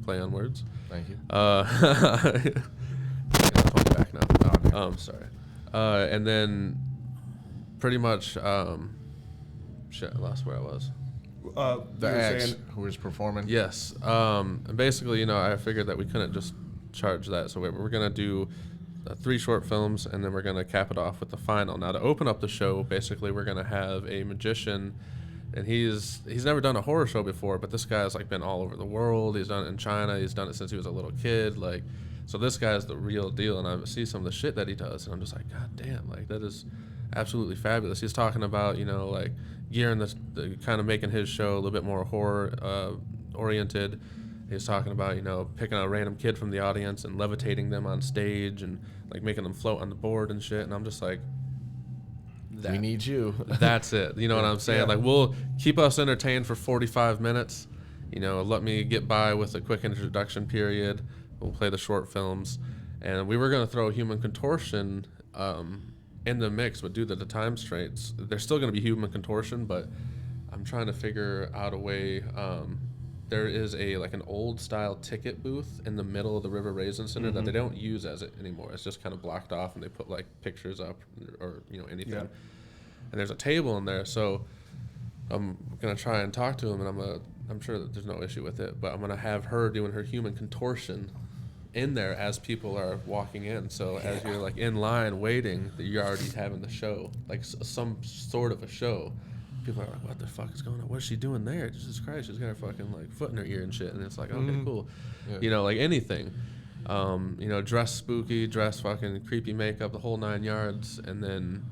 Play on words. Thank you. I'll call you back now. Oh, okay. Sorry. And then pretty much, shit, I lost where I was. The acts who was performing. Yes. And basically, I figured that we couldn't just charge that. So we're going to do 3 short films, and then we're going to cap it off with the final. Now, to open up the show, basically, we're going to have a magician, and he's never done a horror show before, but this guy's like been all over the world. He's done it in China. He's done it since he was a little kid. So this guy's the real deal, and I see some of the shit that he does, and I'm just like, God damn, that is absolutely fabulous. He's talking about, gearing the kind of making his show a little bit more horror oriented. He's talking about, picking a random kid from the audience and levitating them on stage and making them float on the board and shit. And I'm just like, we need you. That's it. You know what I'm saying? Yeah. We'll keep us entertained for 45 minutes. Let me get by with a quick introduction period. We'll play the short films. And we were going to throw Human Contortion in the mix, but due to the time straits, there's still going to be Human Contortion, but I'm trying to figure out a way. There is an old style ticket booth in the middle of the River Raisin Center that they don't use as it anymore. It's just kind of blocked off, and they put pictures up or anything. Yeah. And there's a table in there. So I'm gonna try and talk to him, and I'm sure that there's no issue with it, but I'm gonna have her doing her human contortion in there as people are walking in. So as you're like in line waiting, that you're already having the show, like some sort of a show. People are like, what the fuck is going on? What's she doing there? Jesus Christ, she's got her fucking like foot in her ear and shit. And it's like, okay, cool. Yeah. You know, like anything. You know, dress spooky, dress fucking creepy makeup, the whole 9 yards. And then,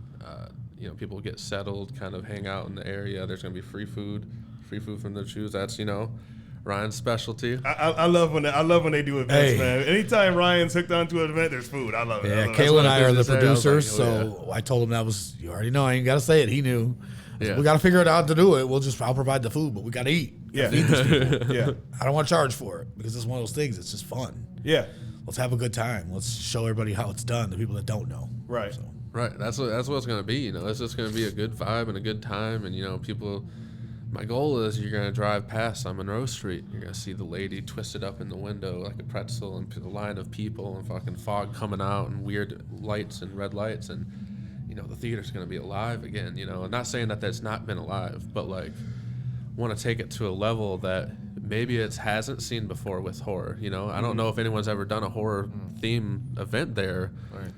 you know, people get settled, kind of hang out in the area. There's going to be free food from the shoes. That's, you know, Ryan's specialty. I love when they do events, man. Anytime Ryan's hooked onto an event, there's food. I love it. Yeah, Kayla and I are the producers, so I told him that was, you already know, I ain't got to say it. He knew. Yeah. We got to figure it out to do it. I'll provide the food, but we got to eat. Yeah. Feed these people. Yeah. I don't want to charge for it because it's one of those things. It's just fun. Yeah. Let's have a good time. Let's show everybody how it's done, the people that don't know. Right. So. Right. That's what it's going to be. You know, it's just going to be a good vibe and a good time. And, you know, people, my goal is you're going to drive past on Monroe Street. You're going to see the lady twisted up in the window like a pretzel and the line of people and fucking fog coming out and weird lights and red lights. And, you know, the theater's going to be alive again, you know. I'm not saying that that's not been alive, but, like, want to take it to a level that maybe it hasn't seen before with horror, you know. I don't know if anyone's ever done a horror theme event there.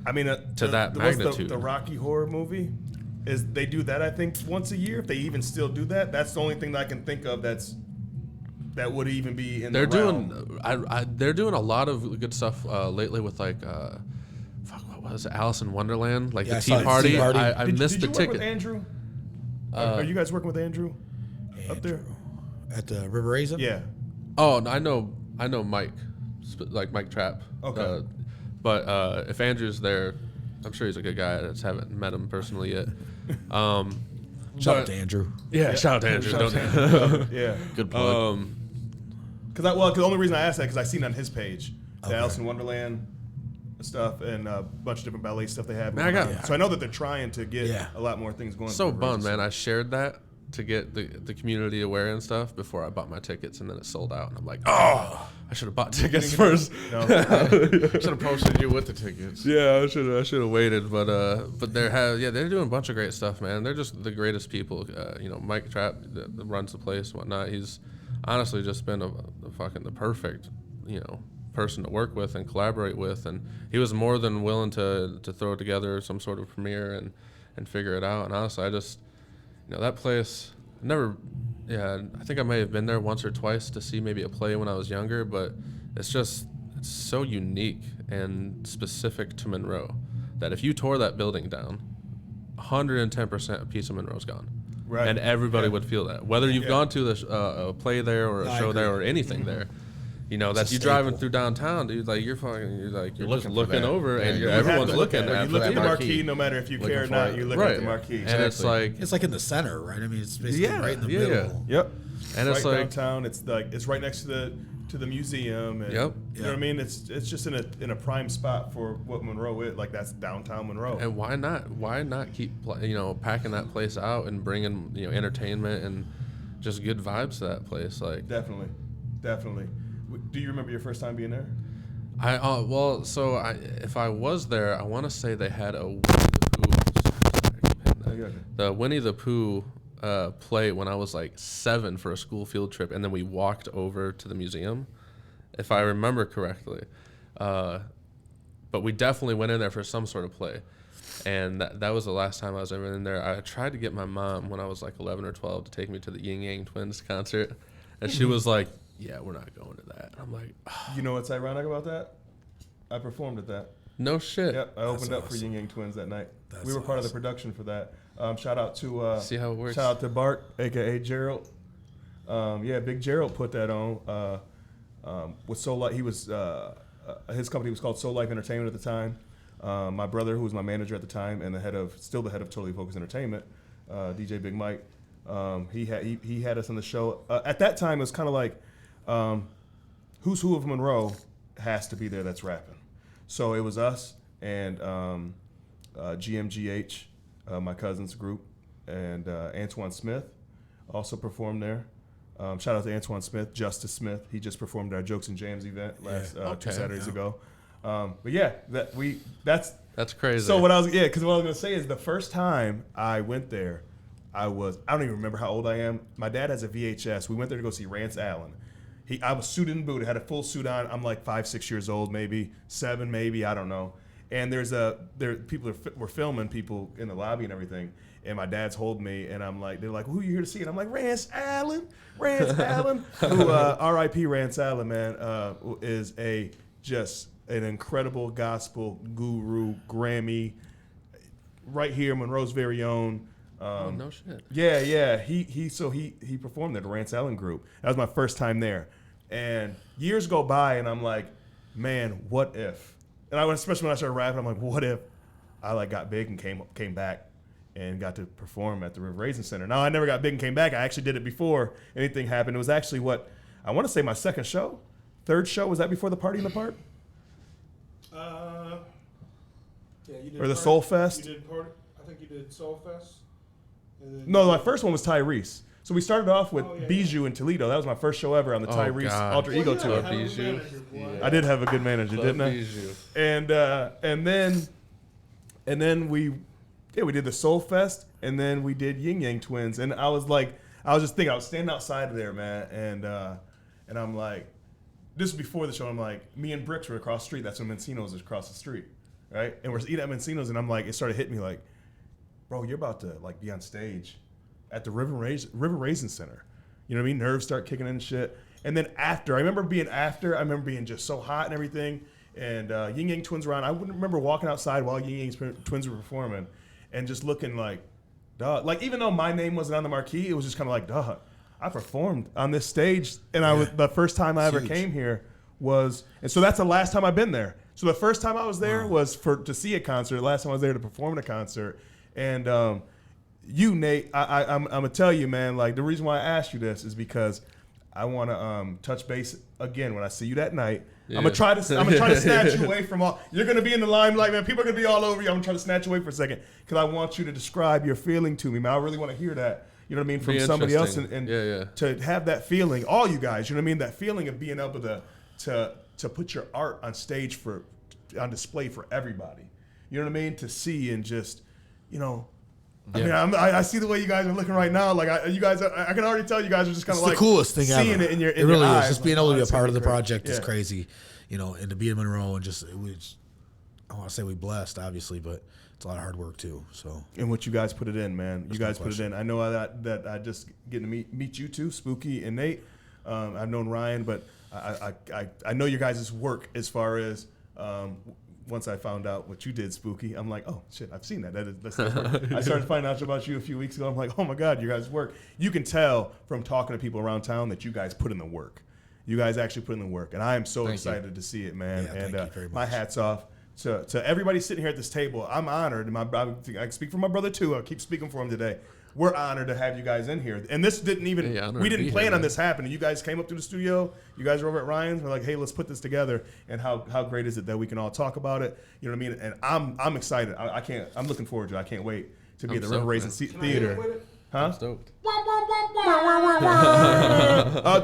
I mean, to that magnitude. The Rocky Horror movie, is they do that, I think, once a year. If they even still do that, that's the only thing that I can think of that would even be in the realm. They're doing a lot of good stuff lately with, like, what was it, Alice in Wonderland? Like the Tea Party. I missed the ticket. Did you work with Andrew? Are you guys working with Andrew up there? At the River Raisin? Yeah. Oh, I know Mike, like Mike Trapp. Okay. But if Andrew's there, I'm sure he's a good guy. I just haven't met him personally yet. Shout out to Andrew. Yeah, shout out to Andrew. Yeah. Good plug. Because the only reason I asked that because I seen it on his page the Alice in Wonderland stuff and a bunch of different ballet stuff they have. So I know that they're trying to get a lot more things going. So bummed, man. I shared that to get the community aware and stuff before I bought my tickets, and then it sold out. And I'm like, oh, I should have bought tickets first. Should have posted you with the tickets. Yeah, I should have waited. But they're doing a bunch of great stuff, man. They're just the greatest people. You know, Mike Trapp that runs the place and whatnot. He's honestly just been the perfect, you know, person to work with and collaborate with, and he was more than willing to throw together some sort of premiere and figure it out. And honestly, I just, you know, that place, I think I may have been there once or twice to see maybe a play when I was younger, but it's so unique and specific to Monroe that if you tore that building down, 110% a piece of Monroe's gone. Right. And everybody would feel that. Whether you've gone to a play there or a show there or anything there, you know, that you driving through downtown, dude, like you're just looking over and everyone's looking at you look at the marquee, no matter if you care or not, you look at the marquee. And it's like in the center, right? I mean, it's basically right in the middle. Yep. And it's right like downtown. It's right next to the museum. And, you know what I mean? It's just in a prime spot for what Monroe is. Like that's downtown Monroe. And why not keep packing that place out and bringing, you know, entertainment and just good vibes to that place? Like definitely. Do you remember your first time being there? If I was there, I want to say they had the Winnie the Pooh play when I was like 7 for a school field trip, and then we walked over to the museum, if I remember correctly. But we definitely went in there for some sort of play, and that was the last time I was ever in there. I tried to get my mom when I was like 11 or 12 to take me to the Yin Yang Twins concert, and she was like, yeah, we're not going to that. And I'm like, oh. You know what's ironic about that? I performed at that. No shit. Yep, I opened up for Yin Yang Twins that night. We were part of the production for that. Shout out to see how it works. Shout out to Bart, aka Gerald. Big Gerald put that on. With Soul Life, he was his company was called Soul Life Entertainment at the time. My brother, who was my manager at the time and still the head of Totally Focused Entertainment, DJ Big Mike. He had us on the show. At that time, it was kind of like. Who's Who of Monroe has to be there that's rapping. So it was us and GMGH, my cousin's group, and Antoine Smith also performed there. Shout out to Antoine Smith, Justice Smith. He just performed at our Jokes and Jams event last 2 Saturdays ago. But yeah, that's crazy. So because what I was gonna say is the first time I went there, I don't even remember how old I am. My dad has a VHS. We went there to go see Rance Allen. I was suited and booted, had a full suit on. I'm like 5, 6 years old, maybe 7, maybe, I don't know. And people were filming people in the lobby and everything. And my dad's holding me, and I'm like, they're like, who are you here to see? And I'm like, Rance Allen, who R.I.P. Rance Allen, man, is just an incredible gospel guru, Grammy, right here, Monroe's very own. No shit. Yeah. He performed at the Rance Allen group. That was my first time there. And years go by, and I'm like, man, what if? And especially when I started rapping, I'm like, what if I like got big and came back and got to perform at the River Raisin Center? Now, I never got big and came back. I actually did it before anything happened. It was actually I want to say my second show, third show. Was that before the Party in the Park? Yeah, you did Or the Soul Fest? You did Party. I think you did Soul Fest. No, my first one was Tyrese. So we started off with Oh, yeah, Bijou in Toledo. That was my first show ever on the Tyrese God. Alter Ego tour. Bijou. I did have a good manager, didn't I? Bijou. And then we did the Soul Fest, and then we did Yin Yang Twins. And I was just thinking, I was standing outside of there, man, and I'm like, this is before the show. I'm like, me and Bricks were across the street. That's when Mencino's is across the street, right? And we're eating at Mencino's, and I'm like, it started hitting me like, bro, you're about to like be on stage at the River Raisin Center. You know what I mean? Nerves start kicking in and shit. And then I remember being just so hot and everything. And Yin Yang Twins were on. I wouldn't remember walking outside while Yin Yang Twins were performing and just looking like, duh. Like, even though my name wasn't on the marquee, it was just kind of like, duh. I performed on this stage, and the first time I ever came here was, and so that's the last time I've been there. So the first time I was there was to see a concert. The last time I was there to perform at a concert. And you, Nate, I'm gonna tell you, man. Like, the reason why I asked you this is because I want to touch base again when I see you that night. Yeah. I'm gonna try to snatch you away from all. You're gonna be in the limelight, man. People are gonna be all over you. I'm gonna try to snatch you away for a second because I want you to describe your feeling to me, man. I really want to hear that. You know what I mean, from somebody else, and to have that feeling, all you guys. You know what I mean, that feeling of being able to put your art on stage on display for everybody. You know what I mean, to see and just, you know. Yeah. I mean, I see the way you guys are looking right now. Like, I can already tell you guys are just kind of like the coolest thing seeing ever. it in your It really eyes. is. Just being able to be a part of the great. project is crazy, you know. And to be in Monroe and just I want to say we blessed, obviously, but it's a lot of hard work too. So And what you guys put it in, man. That's You guys no put it question. in. I know that I just getting to meet you two, Spooky and Nate. I've known Ryan, but I know your guys' work as far as. Once I found out what you did, Spooky, I'm like, oh shit, I've seen that. That's I started finding out about you a few weeks ago. I'm like, oh my god, you guys work. You can tell from talking to people around town that you guys put in the work. You guys actually put in the work, and I am so excited to see it, man. Yeah, and thank you very my much. hats off to everybody sitting here at this table. I'm honored. And I speak for my brother too. I keep speaking for him today. We're honored to have you guys in here. And this didn't even, we didn't plan on this happening. You guys came up to the studio. You guys were over at Ryan's. We're like, hey, let's put this together. And how great is it that we can all talk about it? You know what I mean? And I'm excited. I'm looking forward to it. I can't wait to be at the River Raisin Theater. Huh? I'm stoked.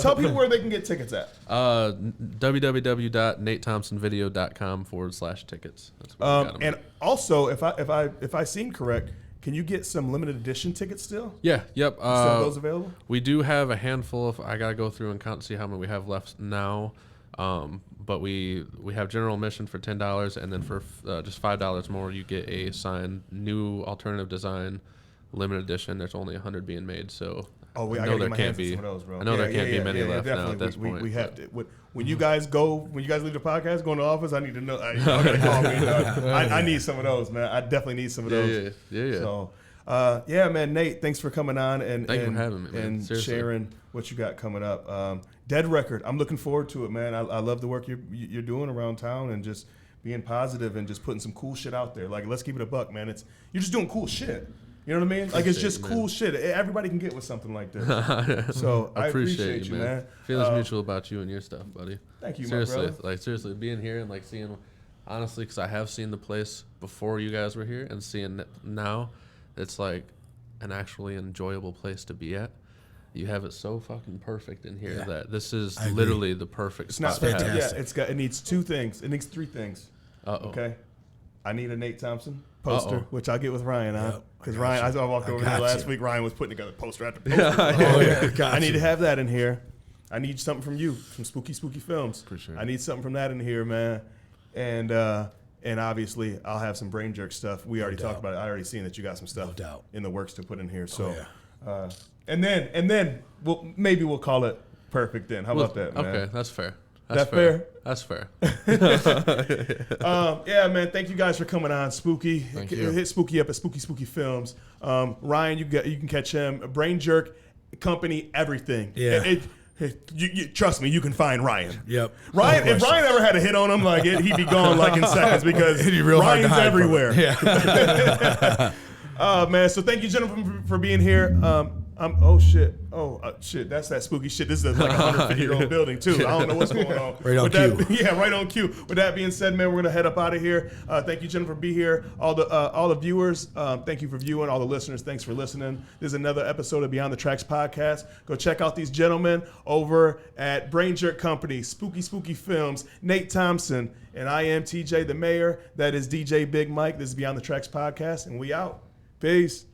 Tell people where they can get tickets at. www.natethompsonvideo.com/tickets. That's where we got 'em. And also, if I seem correct, can you get some limited edition tickets still? Yeah, yep. Still have those available? We do have a handful of. I gotta go through and count to see how many we have left now. But we have general admission for $10, and then for just $5 more, you get a signed new alternative design limited edition. There's only 100 being made, so I know gotta there get my can't hands on be. some of those, bro. I know there can't be many left now definitely. at this point. We have to. When you guys leave the podcast, go in the office, I need to know. You gotta call me. I need some of those, man. I definitely need some of those. Yeah. So, man, Nate, thanks for coming on and Thank you for having me, man. and Seriously. sharing what you got coming up. Dead Record. I'm looking forward to it, man. I love the work you're doing around town and just being positive and just putting some cool shit out there. Like, let's keep it a buck, man. You're just doing cool shit. You know what I mean? Like, it's just cool shit. Everybody can get with something like this. So I appreciate you, man. Feelings mutual about you and your stuff, buddy. Thank you, seriously, my brother. Seriously, being here and like seeing, honestly, because I have seen the place before you guys were here and seeing it now, it's like an actually enjoyable place to be at. You have it so fucking perfect in here that this is literally the perfect It's not spot to have. fantastic. Yeah, it needs 2 things. It needs 3 things. Uh-oh. Okay? I need a Nate Thompson. poster, which I'll get with Ryan on. Yep, Because I Ryan, got you. I walked I over here got last you. week. Ryan was putting together poster after poster. Oh, yeah, got I need you. to have that in here. I need something from you, from Spooky Films. Appreciate it. I need something from that in here, man. And obviously, I'll have some brain jerk stuff. We already talked about it. I already seen that you got some stuff doubt. in the works to put in here. So, yeah. and then we'll call it perfect. Then how about that, man? Okay, that's fair. That fair? That's fair. Yeah, man. Thank you guys for coming on, Spooky. Thank you. Hit Spooky up at Spooky Films. Ryan, you can catch him. Brain Jerk Company, everything. Yeah. You trust me, you can find Ryan. Yep. Ryan, No if question. Ryan ever had a hit on him, like he'd be gone like in seconds because It'd be real hard to Ryan's hide from it. everywhere. Yeah. Man. So thank you, gentlemen, for being here. Oh shit. That's that spooky shit. This is like a 150-year-old building too. I don't know what's going on. Right on With that- cue. Yeah, right on cue. With that being said, man, we're gonna head up out of here. Thank you, Jennifer, for being here. All the viewers, thank you for viewing. All the listeners, thanks for listening. This is another episode of Beyond the Tracks podcast. Go check out these gentlemen over at Brain Jerk Company, Spooky Films, Nate Thompson, and I am TJ the Mayor. That is DJ Big Mike. This is Beyond the Tracks podcast, and we out. Peace.